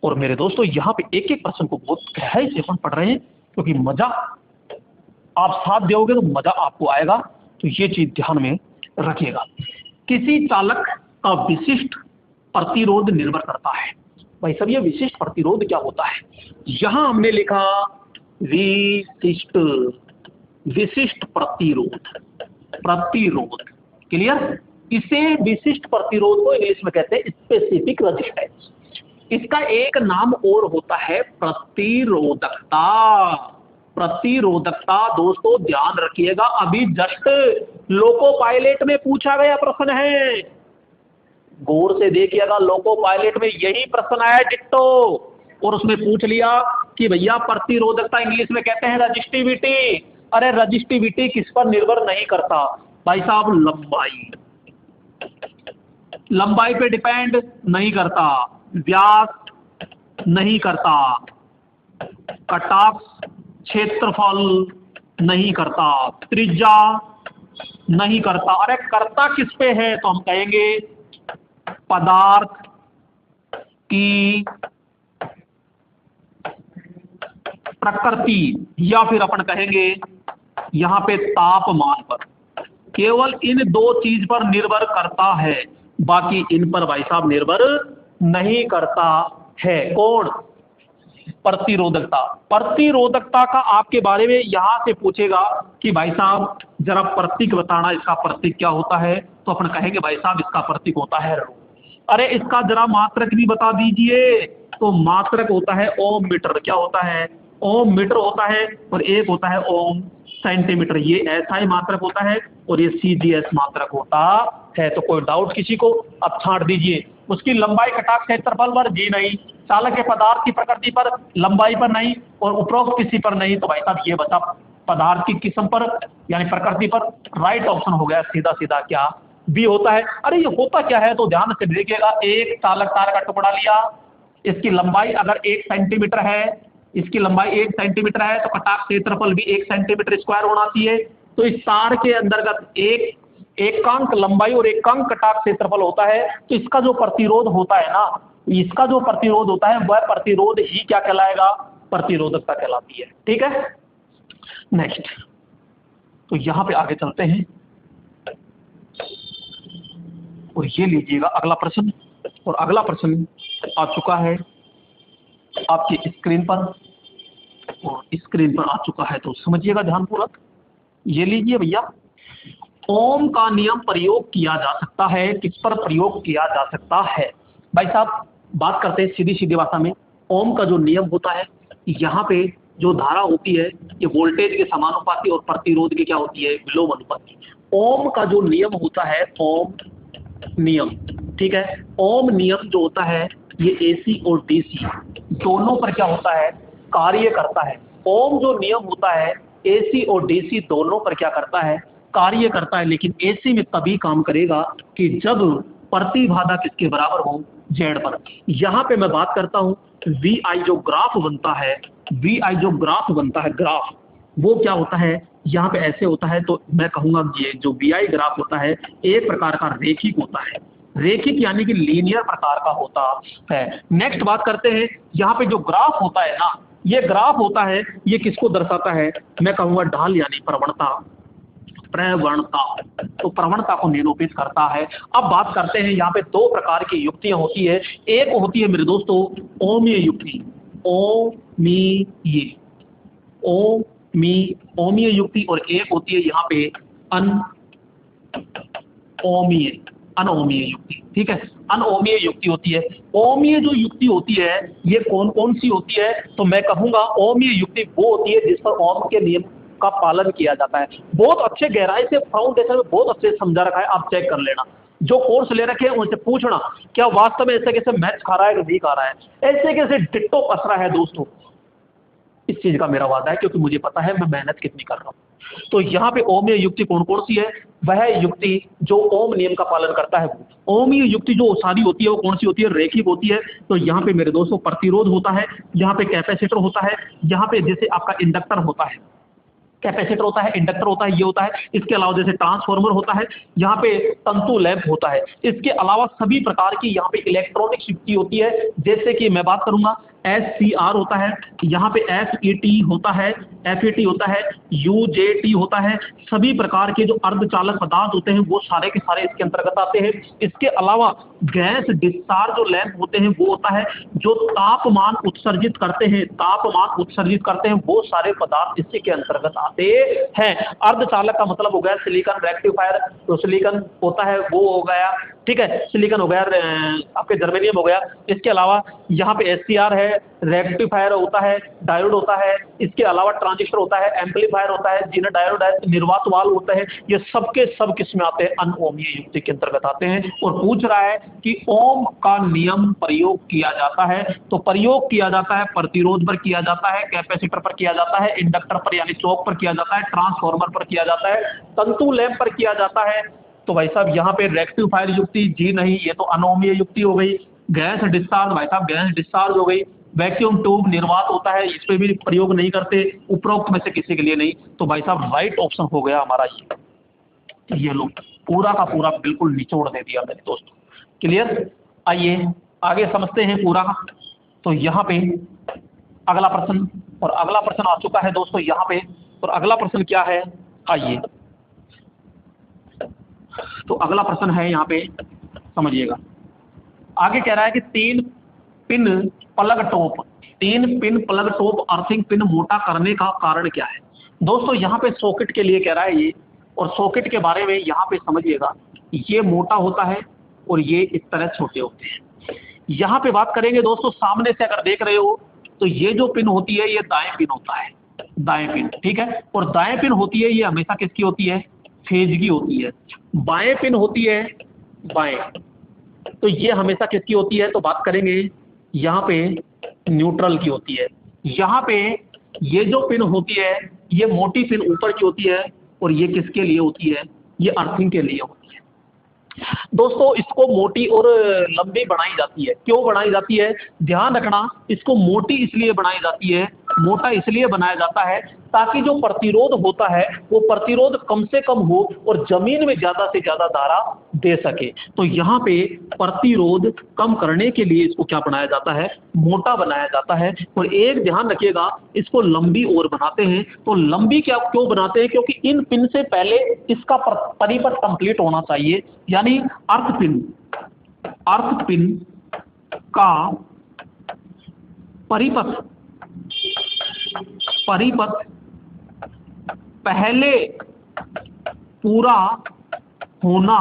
Speaker 1: और मेरे दोस्तों यहाँ पे एक एक प्रश्न को बहुत गहराई से अपन पढ़ रहे हैं, क्योंकि मजा आप साथ दोगे तो मजा आपको आएगा। तो ये चीज ध्यान में रखिएगा। किसी चालक का विशिष्ट प्रतिरोध निर्भर करता है। भाई सब ये विशिष्ट प्रतिरोध क्या होता है? यहां हमने लिखा विशिष्ट, विशिष्ट प्रतिरोध, प्रतिरोध। क्लियर? इसे विशिष्ट प्रतिरोध को इंग्लिश में कहते हैं स्पेसिफिक रेजिस्टेंस। इसका एक नाम और होता है प्रतिरोधकता। प्रतिरोधकता दोस्तों ध्यान रखिएगा, अभी जस्ट लोको पायलट में पूछा गया प्रश्न है। गौर से देखिएगा, लोको पायलट में यही प्रश्न आया डिट्टो। और उसमें पूछ लिया कि भैया प्रतिरोधकता इंग्लिश में कहते हैं रजिस्टिविटी। अरे रजिस्टिविटी किस पर निर्भर नहीं करता भाई साहब? लंबाई, लंबाई पे डिपेंड नहीं करता, व्यास नहीं करता, कटाक्ष क्षेत्रफल नहीं करता, त्रिज्या नहीं करता। अरे करता किस पे है? तो हम कहेंगे पदार्थ की प्रकृति, या फिर अपन कहेंगे यहां पे तापमान पर। केवल इन दो चीज पर निर्भर करता है, बाकी इन पर भाई साहब निर्भर नहीं करता है। कौन? प्रतिरोधकता। प्रतिरोधकता का आपके बारे में यहां से पूछेगा कि भाई साहब जरा प्रतीक बताना, इसका प्रतीक क्या होता है? तो अपन कहेंगे भाई साहब इसका प्रतीक होता है रो। अरे इसका जरा मात्रक भी बता दीजिए। तो मात्रक होता है ओम मीटर। क्या होता है? ओम मीटर होता है। और एक होता है ओम सेंटीमीटर। ये एसआई मात्रक होता है और ये सीजीएस मात्रक होता है। तो कोई डाउट किसी को? अब छांट दीजिए। उसकी लंबाई कटाक्ष क्षेत्रफल पर? जी नहीं। चालक के पदार्थ की प्रकृति पर? लंबाई पर नहीं। और उपरोक्त किसी पर नहीं। तो भाई साहब ये बता पदार्थ की किस्म पर यानी प्रकृति पर। राइट ऑप्शन हो गया सीधा सीधा क्या? बी होता है। अरे ये होता क्या है, तो ध्यान से देखिएगा, एक चालक तार का टुकड़ा लिया, इसकी लंबाई अगर 1 सेंटीमीटर है, इसकी लंबाई 1 सेंटीमीटर है, तो कटाक क्षेत्रफल भी 1 सेंटीमीटर स्क्वायर होना चाहिए। तो इस तार के अंतर्गत एकांक लंबाई और एकांक कटाक क्षेत्रफल होता है, तो इसका जो प्रतिरोध होता है ना, इसका जो प्रतिरोध होता है वह प्रतिरोध ही क्या कहलाएगा, प्रतिरोधकता कहलाती है। ठीक है, नेक्स्ट, तो यहां पे आगे चलते हैं और ये लीजिएगा अगला प्रश्न। और अगला प्रश्न आ चुका है आपकी स्क्रीन पर, और स्क्रीन पर आ चुका है तो समझिएगा ध्यानपूर्वक। ये लीजिए भैया, ओम का नियम प्रयोग किया जा सकता है, किस पर प्रयोग किया जा सकता है? भाई साहब बात करते हैं सीधी सीधी भाषा में। ओम का जो नियम होता है, यहाँ पे जो धारा होती है ये वोल्टेज के समानुपाती और प्रतिरोध की क्या होती है, विलोम अनुपाती। ओम का जो नियम होता है, ओम नियम, ठीक है, ओम नियम जो होता है ये एसी और डीसी दोनों पर क्या होता है, कार्य करता है। ओम जो नियम होता है एसी और डीसी दोनों पर क्या करता है, कार्य करता है। लेकिन एसी में तभी काम करेगा कि जब प्रतिबाधा किसके बराबर हो, जेड पर। यहां पे मैं बात करता हूं वी आई जो ग्राफ बनता है, वी आई जो ग्राफ बनता है, ग्राफ वो क्या होता है, यहाँ पे ऐसे होता है। तो मैं कहूंगा ये जो वी आई ग्राफ होता है एक प्रकार का रेखिक होता है, रेखिक यानी कि लीनियर प्रकार का होता है। नेक्स्ट बात करते हैं, यहाँ पे जो ग्राफ होता है ना, ये ग्राफ होता है, ये किसको दर्शाता है, मैं कहूंगा ढाल यानी प्रवणता, प्रवणता, तो प्रवणता को निरूपित करता है। अब बात करते हैं, यहाँ पे दो प्रकार की युक्तियां होती है। एक होती है मेरे दोस्तों ओमीय युक्ति, ओमीय, ओमीय युक्ति, और एक होती है यहाँ पे अनओमीय, अनओमीय युक्ति। ठीक है, अनओमीय युक्ति होती है। ओमीय जो युक्ति होती है ये कौन कौन सी होती है, तो मैं कहूंगा ओमीय युक्ति वो होती है जिस पर ओम के नियम का पालन किया जाता है। बहुत अच्छे गहराई से फाउंडेशन में बहुत अच्छे समझा रखा है, आप चेक कर लेना। जो कोर्स ले रखे हैं उनसे पूछना क्या वास्तव में ऐसे कैसे मैथ्स खा रहा है कि नहीं खा रहा है, ऐसे कैसे डिट्टो पस रहा है दोस्तों। इस चीज का मेरा वादा है, क्योंकि मुझे पता है मैं मेहनत कितनी कर रहा हूं। तो यहाँ पे ओमीय युक्ति कौन कौन सी है, वह युक्ति जो ओम नियम का पालन करता है। वो ओमीय युक्ति जो सारी होती है वो कौन सी होती है, रेखिक होती है। तो यहाँ पे मेरे दोस्तों प्रतिरोध होता है, यहाँ पे कैपेसिटर होता है, यहाँ पे जैसे आपका इंडक्टर होता है, कैपेसिटर होता है, इंडक्टर होता है, ये होता है। इसके अलावा जैसे ट्रांसफार्मर होता है, यहाँ पे तंतु लैंप होता है। इसके अलावा सभी प्रकार की यहाँ पे इलेक्ट्रॉनिक्स युक्ति होती है। जैसे कि मैं बात करूंगा SCR होता है, यहाँ पे FET होता है, FET होता है, UJT होता है। सभी प्रकार के जो अर्धचालक पदार्थ होते हैं वो सारे के सारे इसके अंतर्गत आते हैं। इसके अलावा गैस डिस्चार्ज जो लैंप होते हैं वो होता है, जो तापमान उत्सर्जित करते हैं, तापमान उत्सर्जित करते हैं, वो सारे पदार्थ इसी के अंतर्गत आते हैं। अर्धचालक का मतलब हो गया सिलिकॉन रेक्टिफायर, तो सिलिकॉन होता है वो हो गया, ठीक है, सिलिकॉन हो गया, आपके जर्मेनियम हो गया। इसके अलावा यहाँ पे SCR है, रेक्टिफायर होता है, डायोड होता है। इसके अलावा ट्रांजिस्टर होता है, एम्पलीफायर होता है, जीना डायोड है, निर्वात वाल्व होता है। ये सबके सब किसमें आते हैं, अनओमीय युक्ति के अंतर्गत आते हैं। और पूछ रहा है कि ओम का नियम प्रयोग किया जाता है, तो प्रयोग किया जाता है प्रतिरोध पर किया जाता है, कैपेसिटर पर किया जाता है, इंडक्टर पर यानी चौक पर किया जाता है, ट्रांसफार्मर पर किया जाता है, तंतु लैंप पर किया जाता है। तो भाई साहब यहाँ पे रेक्टिफायर युक्ति जी नहीं, ये तो अनोमीय युक्ति हो गई। गैस डिस्चार्ज, भाई साहब गैस डिस्चार्ज हो गई। वैक्यूम ट्यूब निर्वात होता है, इस पे भी प्रयोग नहीं करते, उपरोक्त में से किसी के लिए नहीं। तो भाई साहब राइट ऑप्शन हो गया हमारा ये लो, पूरा का पूरा बिल्कुल निचोड़ दे दिया मेरे दोस्तों। क्लियर, आइए आगे समझते हैं पूरा। तो यहाँ पे अगला प्रश्न, और अगला प्रश्न आ चुका है दोस्तों यहाँ पे। और अगला प्रश्न क्या है, आइए, तो अगला प्रश्न है यहाँ पे, समझिएगा। आगे कह रहा है कि 3 pin plug top, 3 pin plug top earthing pin मोटा करने का कारण क्या है। दोस्तों यहाँ पे सॉकेट के लिए कह रहा है ये, और सॉकेट के बारे में यहाँ पे समझिएगा, ये मोटा होता है और ये इस तरह छोटे होते हैं। यहाँ पे बात करेंगे दोस्तों, सामने से अगर देख रहे हो तो ये जो पिन होती है ये दाएं पिन होता है, दाएं पिन, ठीक है। और दाएं पिन होती है ये हमेशा किसकी होती है, फेज की होती है। बाएं पिन होती है बाएं, तो ये हमेशा किसकी होती है, तो बात करेंगे यहाँ पे न्यूट्रल की होती है। यहाँ पे ये जो पिन होती है ये मोटी पिन ऊपर की होती है, और ये किसके लिए होती है, ये अर्थिंग के लिए होती है। दोस्तों इसको मोटी और लंबी बनाई जाती है। क्यों बनाई जाती है? ध्यान रखना, इसको मोटी इसलिए बनाई जाती है, मोटा इसलिए बनाया जाता है ताकि जो प्रतिरोध होता है वो प्रतिरोध कम से कम हो और जमीन में ज्यादा से ज्यादा धारा दे सके। तो यहाँ पे प्रतिरोध कम करने के लिए इसको क्या बनाया जाता है? मोटा बनाया जाता है। और एक ध्यान रखिएगा, इसको लंबी और बनाते हैं। तो लंबी क्या क्यों बनाते हैं? क्योंकि इन पिन से पहले इसका परिपथ कंप्लीट होना चाहिए, यानी अर्थ पिन का परिपथ पहले पूरा होना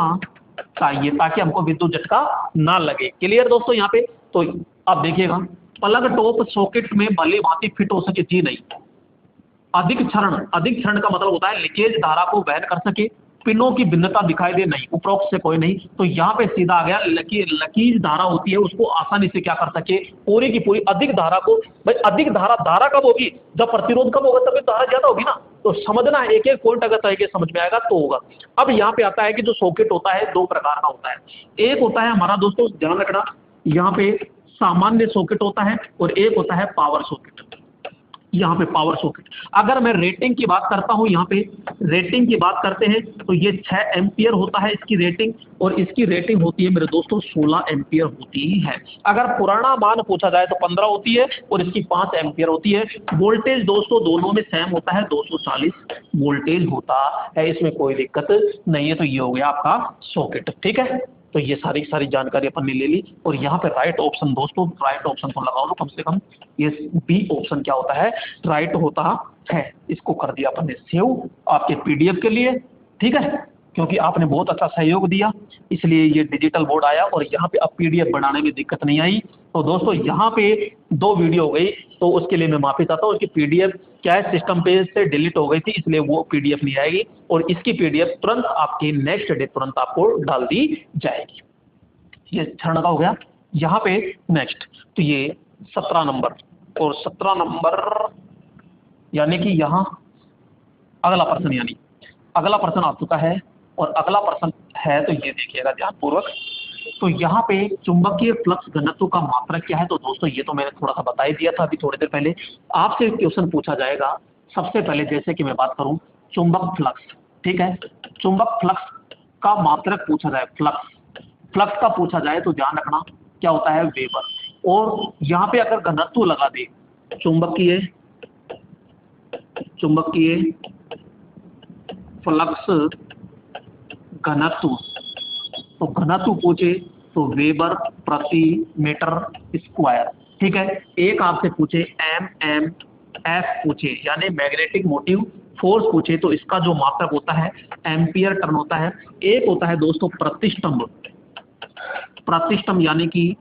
Speaker 1: चाहिए ताकि हमको विद्युत झटका ना लगे। क्लियर दोस्तों? यहाँ पे तो अब देखिएगा, प्लग टॉप सॉकेट में भली भांति फिट हो सके जी नहीं। अधिक क्षरण का मतलब होता है लीकेज धारा को वहन कर सके, पिनों की भिन्नता दिखाई दे नहीं, उपरोक्त से कोई नहीं। तो यहाँ पे सीधा आ गया, लकीज धारा होती है उसको आसानी से क्या कर सके, पूरी की पूरी अधिक धारा को। भाई अधिक धारा कब होगी? जब प्रतिरोध कम होगा तभी धारा ज्यादा होगी ना। तो समझना है, एक एक पॉइंट अगर तरीके समझ में आएगा तो होगा। अब यहाँ पे आता है कि जो सॉकेट होता है दो प्रकार का होता है। एक होता है हमारा दोस्तों, ध्यान रखना, यहाँ पे सामान्य सॉकेट होता है और एक होता है पावर सॉकेट। यहाँ पे पावर सॉकेट, अगर मैं रेटिंग की बात करता हूँ, यहाँ पे रेटिंग की बात करते हैं तो ये 6 एम्पियर होता है इसकी रेटिंग, और इसकी रेटिंग होती है मेरे दोस्तों 16 एम्पियर होती है। अगर पुराना मान पूछा जाए तो 15 होती है और इसकी 5 एम्पियर होती है। वोल्टेज दोस्तों दोनों में सेम होता है, 240 वोल्टेज होता है, इसमें कोई दिक्कत नहीं है। तो ये हो गया आपका सॉकेट, ठीक है। तो ये सारी जानकारी अपन ने ले ली। और यहाँ पे राइट ऑप्शन दोस्तों, राइट ऑप्शन को लगाओ तो कम से कम ये बी ऑप्शन क्या होता है? राइट होता है। इसको कर दिया अपन ने सेव आपके पीडीएफ के लिए, ठीक है, क्योंकि आपने बहुत अच्छा सहयोग दिया इसलिए ये डिजिटल बोर्ड आया और यहाँ पे अब पीडीएफ बनाने में दिक्कत नहीं आई। तो दोस्तों यहाँ पे 2 वीडियो हो गई तो उसके लिए मैं माफी चाहता हूँ। उसकी पीडीएफ क्या है, सिस्टम पे से डिलीट हो गई थी इसलिए वो पीडीएफ नहीं आएगी, और इसकी पीडीएफ तुरंत आपकी नेक्स्ट डे तुरंत आपको डाल दी जाएगी। ये क्षण का हो गया। यहाँ पे नेक्स्ट, तो ये 17 नंबर, और 17 नंबर यानी कि यहाँ अगला प्रश्न, यानी अगला प्रश्न आ चुका है। और अगला प्रश्न है, तो ये देखिएगा ध्यानपूर्वक। तो यहाँ पे चुंबकीय फ्लक्स घनत्व का मात्रक क्या है? तो दोस्तों ये तो मैंने थोड़ा सा बता ही दिया था अभी थोड़ी देर पहले। आपसे क्वेश्चन पूछा जाएगा सबसे पहले, जैसे कि मैं बात करूं चुंबक फ्लक्स, ठीक है, चुंबक फ्लक्स का मात्रक पूछा जाए, फ्लक्स का पूछा जाए तो ध्यान रखना क्या होता है? वेबर। और यहाँ पे अगर घनत्व लगा दे, चुंबकीय फ्लक्स घनत्व, तो घनत्व पूछे तो वेबर प्रति मीटर स्क्वायर, ठीक है। एक आपसे पूछे एफ पूछे यानी मैग्नेटिक मोटिव फोर्स पूछे तो इसका जो मात्रक होता है एम्पियर टर्न होता है। एक होता है दोस्तों प्रतिष्ठम, यानी कि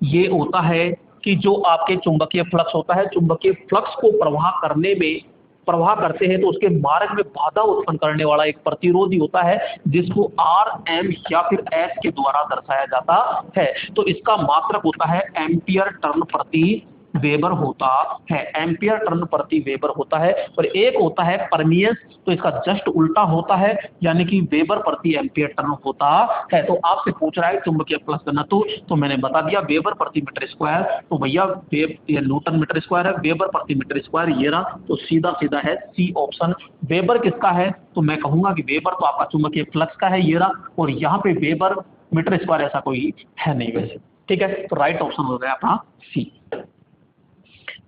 Speaker 1: ये होता है कि जो आपके चुंबकीय फ्लक्स होता है, चुंबकीय फ्लक्स को प्रवाह करते हैं तो उसके मार्ग में बाधा उत्पन्न करने वाला एक प्रतिरोधी होता है जिसको आर एम या फिर एस के द्वारा दर्शाया जाता है। तो इसका मात्रक होता है एम्पियर टर्न प्रति वेबर होता है, एम्पियर टर्न प्रति वेबर होता है। और एक होता है परमियस, तो इसका जस्ट उल्टा होता है, यानी कि वेबर प्रति एम्पियर टर्न होता है। तो आपसे पूछ रहा है चुंबकीय फ्लक्स घनत्व, तो मैंने बता दिया वेबर प्रति मीटर स्क्वायर। तो भैया ये न्यूटन मीटर स्क्वायर है, वेबर प्रति मीटर स्क्वायर ये रहा, तो सीधा सीधा है सी ऑप्शन। वेबर किसका है? तो मैं कहूंगा कि वेबर तो आपका चुंबकीय फ्लक्स का है, ये रहा, और यहाँ पे वेबर मीटर स्क्वायर ऐसा कोई है नहीं वैसे, ठीक है। तो राइट ऑप्शन हो गया अपना सी।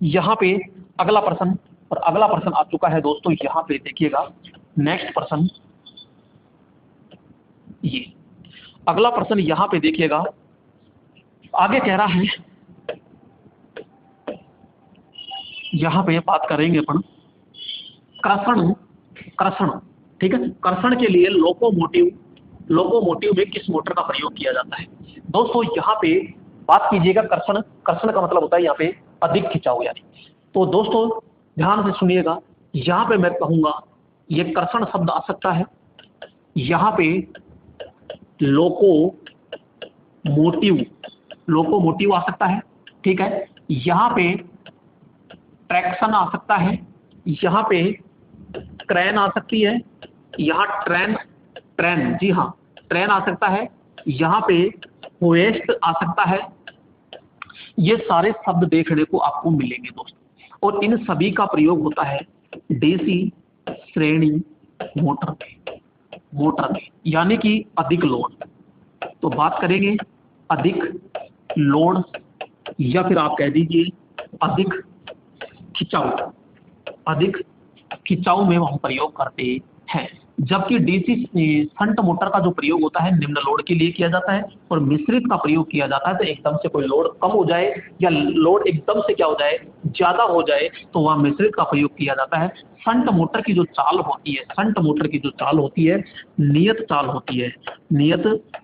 Speaker 1: यहाँ पे अगला प्रश्न, और अगला प्रश्न आ चुका है दोस्तों, यहाँ पे देखिएगा नेक्स्ट प्रश्न, ये अगला प्रश्न यहाँ पे देखिएगा, आगे कह रहा है, यहाँ पे बात करेंगे अपन कर्षण, ठीक है। कर्षण के लिए लोकोमोटिव में किस मोटर का प्रयोग किया जाता है? दोस्तों यहाँ पे बात कीजिएगा, कर्षण का मतलब होता है यहाँ पे अधिक खिंचाव यानी। तो दोस्तों ध्यान से सुनिएगा, यहाँ पे मैं कहूंगा ये कर्षण शब्द आ सकता है, यहाँ पे लोकोमोटिव आ सकता है, ठीक है। यहाँ पे ट्रैक्शन आ सकता है, यहाँ पे क्रेन आ सकती है, यहाँ ट्रेन, जी हाँ ट्रेन आ सकता है, यहाँ पे होएस्ट आ सकता है। ये सारे शब्द देखने को आपको मिलेंगे दोस्तों, और इन सभी का प्रयोग होता है डीसी श्रेणी मोटर में, यानी कि अधिक लोड। तो बात करेंगे अधिक लोड, या फिर आप कह दीजिए अधिक खिंचाव में हम प्रयोग करते हैं। जबकि डीसी शंट मोटर का जो प्रयोग होता है निम्न लोड के लिए किया जाता है, और मिश्रित का प्रयोग किया जाता है तो एकदम से कोई लोड कम हो जाए या लोड एकदम से क्या हो जाए, ज्यादा हो जाए, तो वह मिश्रित का प्रयोग किया जाता है। शंट मोटर की जो चाल होती है नियत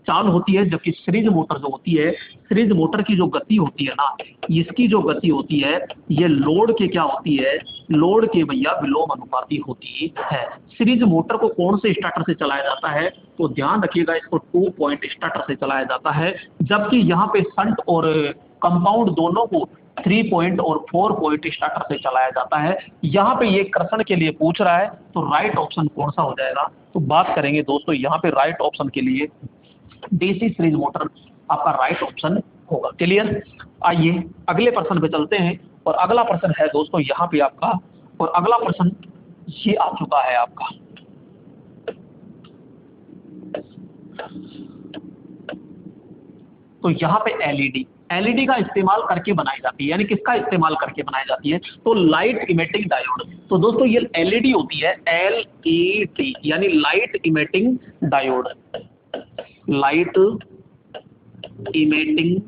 Speaker 1: चाल होती है, जबकि सीरीज मोटर जो होती है, सीरीज मोटर की जो गति होती है ना, इसकी जो गति होती है ये लोड के क्या होती है, लोड के भैया विलोम अनुपाती होती है। सीरीज मोटर को कौन से स्टार्टर से चलाया जाता है, तो ध्यान रखिएगा इसको 2 पॉइंट स्टार्टर से चलाया जाता है, जबकि यहाँ पे शंट और कंपाउंड दोनों को 3 पॉइंट और 4 पॉइंट स्टार्टर से चलाया जाता है। यहाँ पे ये कर्षण के लिए पूछ रहा है, तो राइट ऑप्शन कौन सा हो जाएगा, तो बात करेंगे दोस्तों यहाँ पे राइट ऑप्शन के लिए डीसी सीरीज मोटर आपका राइट ऑप्शन होगा। क्लियर। आइए अगले प्रश्न पे चलते हैं, और अगला प्रश्न है दोस्तों यहाँ पे आपका, और अगला प्रश्न ये आ चुका है आपका। तो यहाँ पे एलईडी का इस्तेमाल करके बनाई जाती है, यानी किसका इस्तेमाल करके बनाई जाती है, तो लाइट इमिटिंग डायोड। तो दोस्तों ये एलईडी होती है, एलईडी यानी light emitting diode, light emitting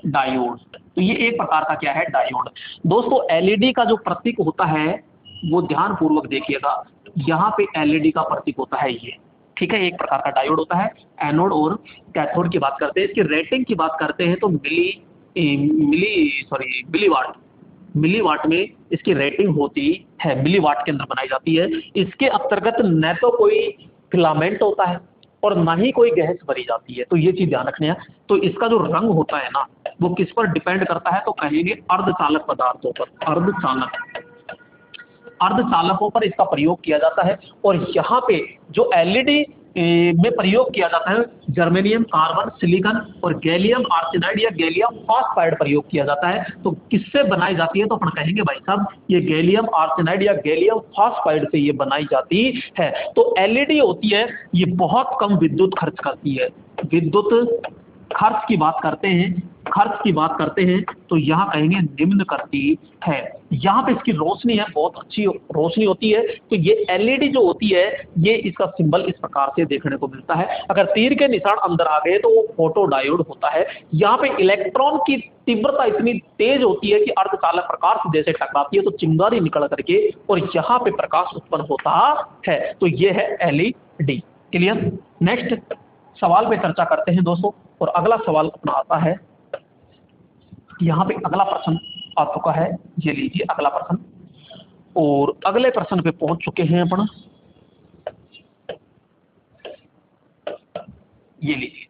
Speaker 1: diode. तो ये एक प्रकार का क्या है, डायोड। दोस्तों एलईडी का जो प्रतीक होता है वो ध्यान पूर्वक देखिएगा, यहाँ पे एलईडी का प्रतीक होता है ये, ठीक है, एक प्रकार का डायोड होता है। एनोड और कैथोड की बात करते हैं, इसकी रेटिंग की बात करते हैं तो मिलीवाट में इसकी रेटिंग होती है, मिलीवाट के अंदर बनाई जाती है। इसके अंतर्गत न तो कोई फिलामेंट होता है और ना ही कोई गैस भरी जाती है, तो ये चीज ध्यान रखनी है। तो इसका जो रंग होता है ना वो किस पर डिपेंड करता है, तो कहेंगे अर्धचालक पदार्थों पर, अर्धचालकों पर इसका प्रयोग किया जाता है। और यहाँ पे जो एलईडी में प्रयोग किया जाता है जर्मेनियम, कार्बन, सिलिकॉन और गैलियम आर्सेनाइड या गैलियम फॉस्फाइड प्रयोग किया जाता है। तो किससे बनाई जाती है, तो अपन कहेंगे भाई साहब ये गैलियम आर्सेनाइड या गैलियम फॉस्फाइड से ये बनाई जाती है। तो एलईडी होती है ये बहुत कम विद्युत खर्च करती है। विद्युत खर्च की बात करते हैं तो यहाँ कहेंगे निम्न करती है। यहाँ पे इसकी रोशनी है, बहुत अच्छी रोशनी होती है। तो ये एलईडी जो होती है ये इसका सिंबल इस प्रकार से देखने को मिलता है। अगर तीर के निशान अंदर आ गए तो वो फोटो डायोड होता है। यहाँ पे इलेक्ट्रॉन की तीव्रता इतनी तेज होती है कि अर्धचालक प्रकाश जैसे टकराती है तो चिंगारी निकल करके और यहाँ पे प्रकाश उत्पन्न होता है। तो ये है एलईडी। क्लियर। नेक्स्ट सवाल पे चर्चा करते हैं दोस्तों, और अगला सवाल अपना आता है, यहाँ पे अगला प्रश्न आ चुका है, ये लीजिए अगला प्रश्न। और अगले प्रश्न पे पहुंच चुके हैं अपन, ये लीजिए।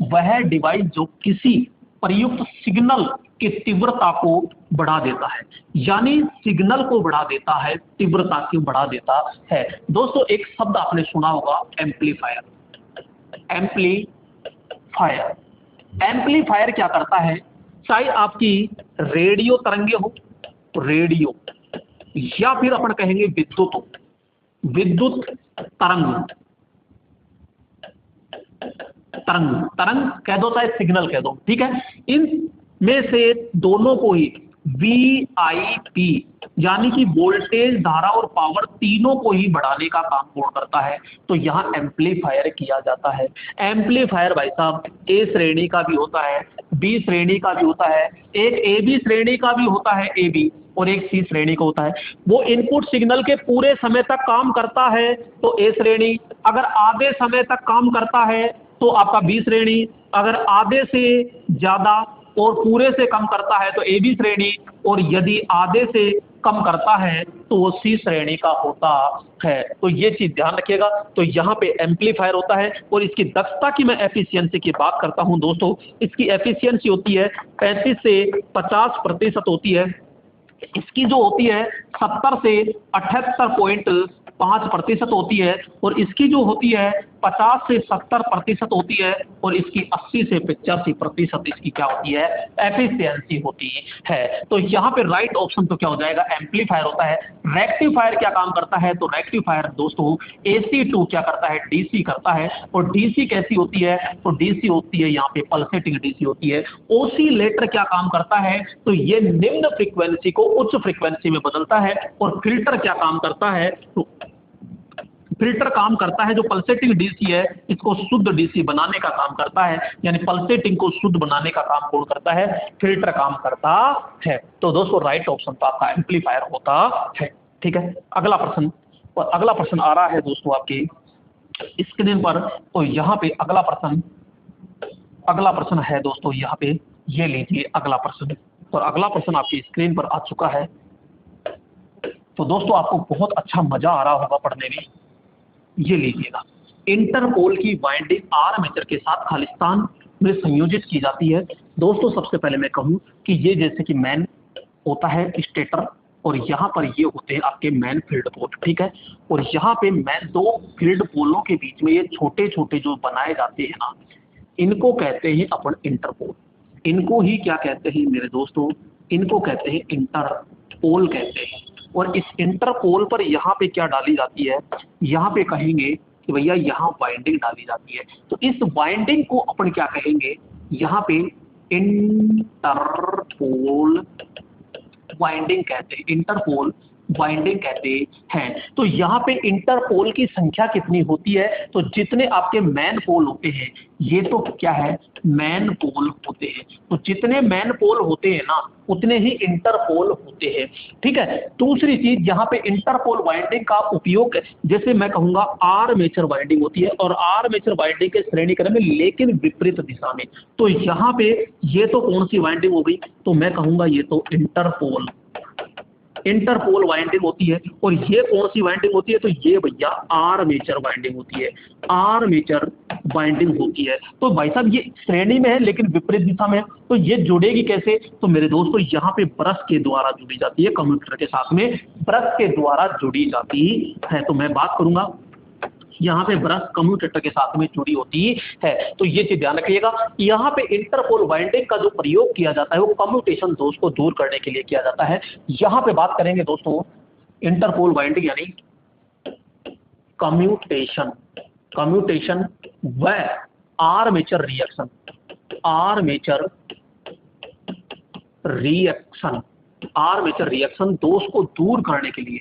Speaker 1: वह डिवाइस जो किसी प्रयुक्त सिग्नल की तीव्रता को बढ़ा देता है, यानी सिग्नल को बढ़ा देता है, तीव्रता को बढ़ा देता है। दोस्तों एक शब्द आपने सुना होगा एम्पलीफायर। एम्पलीफायर क्या करता है, चाहे आपकी रेडियो तरंगे हो, रेडियो, या फिर अपन कहेंगे विद्युत तरंग कह दो चाहे सिग्नल कह दो, ठीक है। इन में से दोनों को ही VIP यानी कि वोल्टेज, धारा और पावर तीनों को ही बढ़ाने का काम कौन करता है, तो यहाँ एम्पलीफायर किया जाता है। एम्पलीफायर भाई साहब A श्रेणी का भी होता है, B श्रेणी का भी होता है, एक AB श्रेणी का भी होता है AB, और एक C श्रेणी का होता है। वो इनपुट सिग्नल के पूरे समय तक काम करता है तो A श्रेणी, अगर आधे समय तक काम करता है तो आपका B श्रेणी, अगर आधे से ज्यादा और पूरे से कम करता है तो AB श्रेणी, और यदि आधे से कम करता है तो वो C श्रेणी का होता है। तो ये चीज ध्यान रखिएगा। तो यहाँ पे एम्पलीफायर होता है, और इसकी दक्षता की मैं एफिशिएंसी की बात करता हूँ दोस्तों, इसकी एफिशिएंसी होती है 35 से 50% होती है। इसकी जो होती है 70 से 78.5% होती है, और इसकी जो होती है 50 से 70% होती है और इसकी 80 से 85% इसकी क्या होती है, एफिशिएंसी होती है। तो यहाँ पे राइट ऑप्शन तो क्या हो जाएगा, एम्पलीफायर होता है। रेक्टिफायर क्या काम करता है, तो रेक्टिफायर दोस्तों एसी टू क्या करता है, डीसी करता है। और डीसी कैसी होती है, तो डीसी होती है यहाँ पे पल्सेटिंग डीसी होती है। ओसिलेटर क्या काम करता है, तो ये निम्न फ्रीक्वेंसी को उच्च फ्रीक्वेंसी में बदलता है। और फिल्टर क्या काम करता है, तो फिल्टर काम करता है जो पल्सेटिंग डीसी है इसको शुद्ध डीसी बनाने का काम करता है, यानी पल्सेटिंग को शुद्ध बनाने का काम कौन करता है, फिल्टर काम करता है। तो दोस्तों राइट ऑप्शन तो आपका एम्पलीफायर होता है। ठीक है, अगला प्रश्न, और अगला प्रश्न आ रहा है दोस्तों आपके स्क्रीन पर। तो यहाँ पे अगला प्रश्न है दोस्तों, यहाँ पे ये लीजिए अगला प्रश्न। और अगला प्रश्न आपकी स्क्रीन पर आ चुका है। तो दोस्तों आपको बहुत अच्छा मजा आ रहा होगा पढ़ने में। ये लीजिएगा, इंटरपोल की वाइंडिंग आर्मेचर के साथ खालिस्तान में संयोजित की जाती है। दोस्तों सबसे पहले मैं कहूं कि ये जैसे कि मैन होता है स्टेटर, और यहाँ पर ये होते हैं आपके मैन फील्ड पोल। ठीक है, और यहाँ पे मैन दो फील्ड पोलों के बीच में ये छोटे छोटे जो बनाए जाते हैं ना, इनको कहते हैं अपन इंटरपोल। इनको ही क्या कहते हैं मेरे दोस्तों, इनको कहते हैं इंटरपोल कहते हैं। और इस इंटरपोल पर यहाँ पे क्या डाली जाती है, यहाँ पे कहेंगे कि भैया यहाँ वाइंडिंग डाली जाती है। तो इस वाइंडिंग को अपन क्या कहेंगे, यहाँ पे इंटरपोल वाइंडिंग कहते हैं, इंटरपोल वाइंडिंग कहते हैं। तो यहाँ पे इंटरपोल की संख्या कितनी होती है, तो जितने आपके मैन पोल होते हैं, ये तो क्या है, मैन पोल होते हैं। तो जितने मैन पोल होते हैं ना, उतने ही इंटरपोल होते हैं। ठीक है, दूसरी चीज यहाँ पे इंटरपोल वाइंडिंग का उपयोग, जैसे मैं कहूंगा आर्मेचर वाइंडिंग होती है, और आर्मेचर वाइंडिंग के श्रेणीक्रम में लेकिन विपरीत दिशा में। तो यहाँ पे ये तो कौन सी वाइंडिंग हो गई, तो मैं कहूंगा ये तो इंटरपोल वाइंडिंग होती है। और ये कौन सी वाइंडिंग होती है, तो ये भैया आर्मेचर वाइंडिंग होती है, आर्मेचर वाइंडिंग होती है। तो भाई साहब ये श्रेणी में है लेकिन विपरीत दिशा में है। तो ये जुड़ेगी कैसे, तो मेरे दोस्तों यहाँ पे ब्रश के द्वारा जुड़ी जाती है, कम्यूटेटर के साथ में ब्रश के द्वारा जुड़ी जाती है। तो मैं बात करूंगा यहाँ पे ब्रश कम्यूटेटर के साथ में जुड़ी होती है। तो ये चीज ध्यान रखिएगा। यहाँ पे इंटरपोल वाइंडिंग का जो प्रयोग किया जाता है वो कम्यूटेशन दोष को दूर करने के लिए किया जाता है। यहाँ पे बात करेंगे दोस्तों इंटरपोल वाइंडिंग यानी कम्यूटेशन व आर्मेचर रिएक्शन दोष को दूर करने के लिए,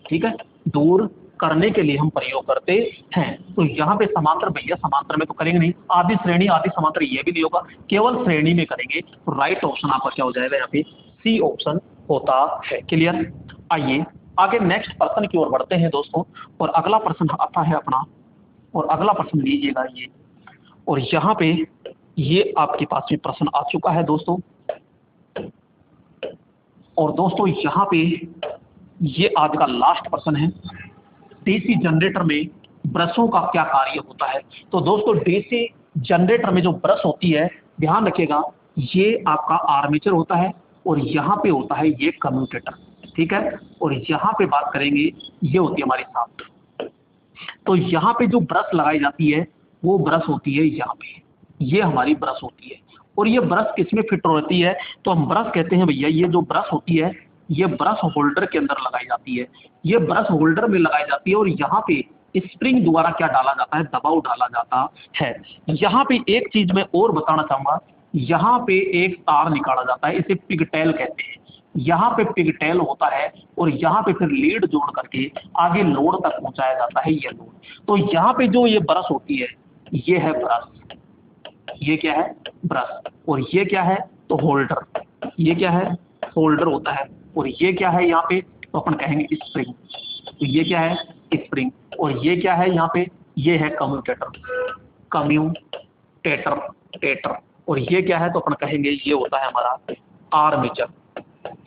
Speaker 1: ठीक है, दूर करने के लिए हम प्रयोग करते हैं। तो यहाँ पे समांतर, भैया समांतर में तो करेंगे नहीं, आदि श्रेणी आदि समांतर ये भी नहीं होगा, केवल श्रेणी में करेंगे। तो राइट ऑप्शन आपका क्या हो जाएगा, यहाँ पे सी ऑप्शन होता है। क्लियर, आइए आगे नेक्स्ट प्रश्न की ओर बढ़ते हैं दोस्तों। और अगला प्रश्न आता है अपना, और अगला प्रश्न लीजिएगा ये, और यहाँ पे ये आपके पास में प्रश्न आ चुका है दोस्तों। और दोस्तों यहाँ पे ये आज का लास्ट प्रश्न है, डीसी जनरेटर में ब्रशों का क्या कार्य होता है। तो दोस्तों डीसी जनरेटर में जो ब्रश होती है, ध्यान रखिएगा, ये आपका आर्मेचर होता है और यहाँ पे होता है ये कम्यूटेटर। ठीक है, और यहाँ पे बात करेंगे ये होती है हमारी शाफ्ट। तो यहाँ पे जो ब्रश लगाई जाती है वो ब्रश होती है यहाँ पे, ये हमारी ब्रश होती है। और ये ब्रश किसमें फिट होती है, तो हम ब्रश कहते हैं भैया, ये जो ब्रश होती है ये ब्रश होल्डर के अंदर लगाई जाती है, ये ब्रश होल्डर में लगाई जाती है। और यहाँ पे स्प्रिंग द्वारा क्या डाला जाता है, दबाव डाला जाता है। यहाँ पे एक चीज मैं और बताना चाहूंगा, यहाँ पे एक तार निकाला जाता है, इसे पिगटेल कहते हैं। यहाँ पे पिगटेल होता है और यहाँ पे फिर लीड जोड़ करके आगे लोड तक पहुंचाया जाता है, ये लोड। तो यहाँ पे जो ये ब्रश होती है, ये है ब्रश, ये क्या है, ब्रश। और ये क्या है, तो होल्डर, ये क्या है, होल्डर होता है। और ये क्या है यहाँ पे, तो अपन कहेंगे स्प्रिंग। तो ये क्या है, स्प्रिंग। और ये क्या है यहाँ पे, ये है कम्यूटेटर। और ये क्या है, तो अपन कहेंगे ये होता है हमारा आर्मेचर।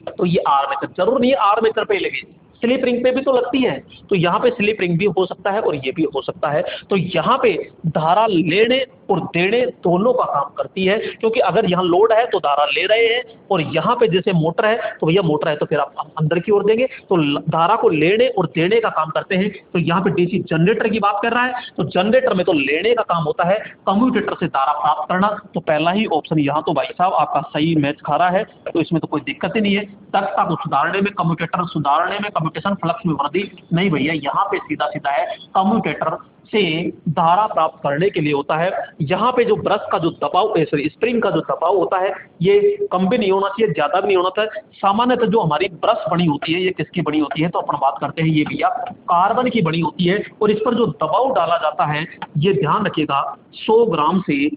Speaker 1: तो ये आर्मेचर, जरूर नहीं है आर्मेचर पे लगे, स्लिप रिंग पे भी तो लगती है। तो यहाँ पे स्लिप रिंग भी हो सकता है और ये भी हो सकता है। तो यहाँ पे धारा लेने और देने दोनों का काम करती है, क्योंकि अगर यहाँ लोड है तो धारा ले रहे हैं, और यहाँ पे जैसे मोटर है तो भैया मोटर है तो फिर आप अंदर की ओर देंगे, तो धारा को लेने और देने का काम करते हैं। तो यहाँ पे डीसी जनरेटर की बात कर रहा है, तो जनरेटर में तो लेने का काम होता है, कम्यूटेटर से धारा प्राप्त करना। तो पहला ही ऑप्शन यहाँ तो भाई साहब आपका सही मैच खा रहा है, तो इसमें तो कोई दिक्कत ही नहीं है। दक्षता को सुधारने में, कम्यूटेटर सुधारने में, कम्यूटेशन फ्लक्स में वृद्धि नहीं भैया, यहाँ पे सीधा सीधा है कम्यूटेटर से धारा प्राप्त करने के लिए होता है। यहाँ पे जो ब्रश का जो दबाव, सॉरी स्प्रिंग का जो दबाव होता है, ये कम भी नहीं होना चाहिए, ज्यादा भी नहीं होना चाहिए। सामान्यतः जो हमारी ब्रश बनी होती है ये किसकी बनी होती है, तो अपन बात करते हैं ये भैया कार्बन की बनी होती है, और इस पर जो दबाव डाला जाता है ये ध्यान रखिएगा 100 ग्राम से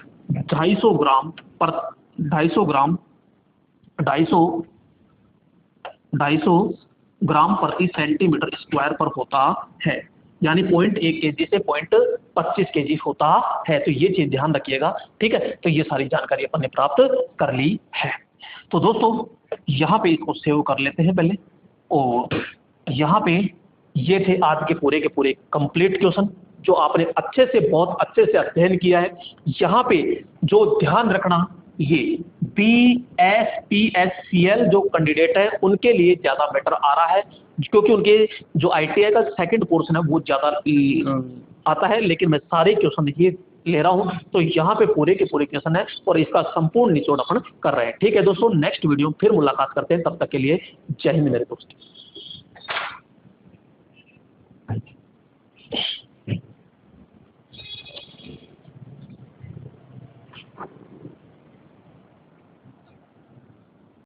Speaker 1: 250 ग्राम पर 250 ग्राम प्रति सेंटीमीटर स्क्वायर पर होता है, यानी 0.1 kg से 0.25 kg होता है। तो ये चीज ध्यान रखिएगा, ठीक है। तो ये सारी जानकारी अपन ने प्राप्त कर ली है। तो दोस्तों यहाँ पे इसको सेव कर लेते हैं पहले, और यहाँ पे ये थे आज के पूरे कंप्लीट क्वेश्चन जो आपने अच्छे से, बहुत अच्छे से अध्ययन किया है। यहाँ पे जो ध्यान रखना, ये BSPSCL जो कैंडिडेट है उनके लिए ज्यादा बेटर आ रहा है, क्योंकि उनके जो ITI का सेकंड पोर्शन है वो ज्यादा आता है, लेकिन मैं सारे क्वेश्चन ही ले रहा हूं, तो यहाँ पे पूरे के पूरे क्वेश्चन है और इसका संपूर्ण निचोड़ अपन कर रहे हैं। ठीक है दोस्तों, नेक्स्ट वीडियो फिर मुलाकात करते हैं, तब तक के लिए जय हिंद मेरे दोस्त।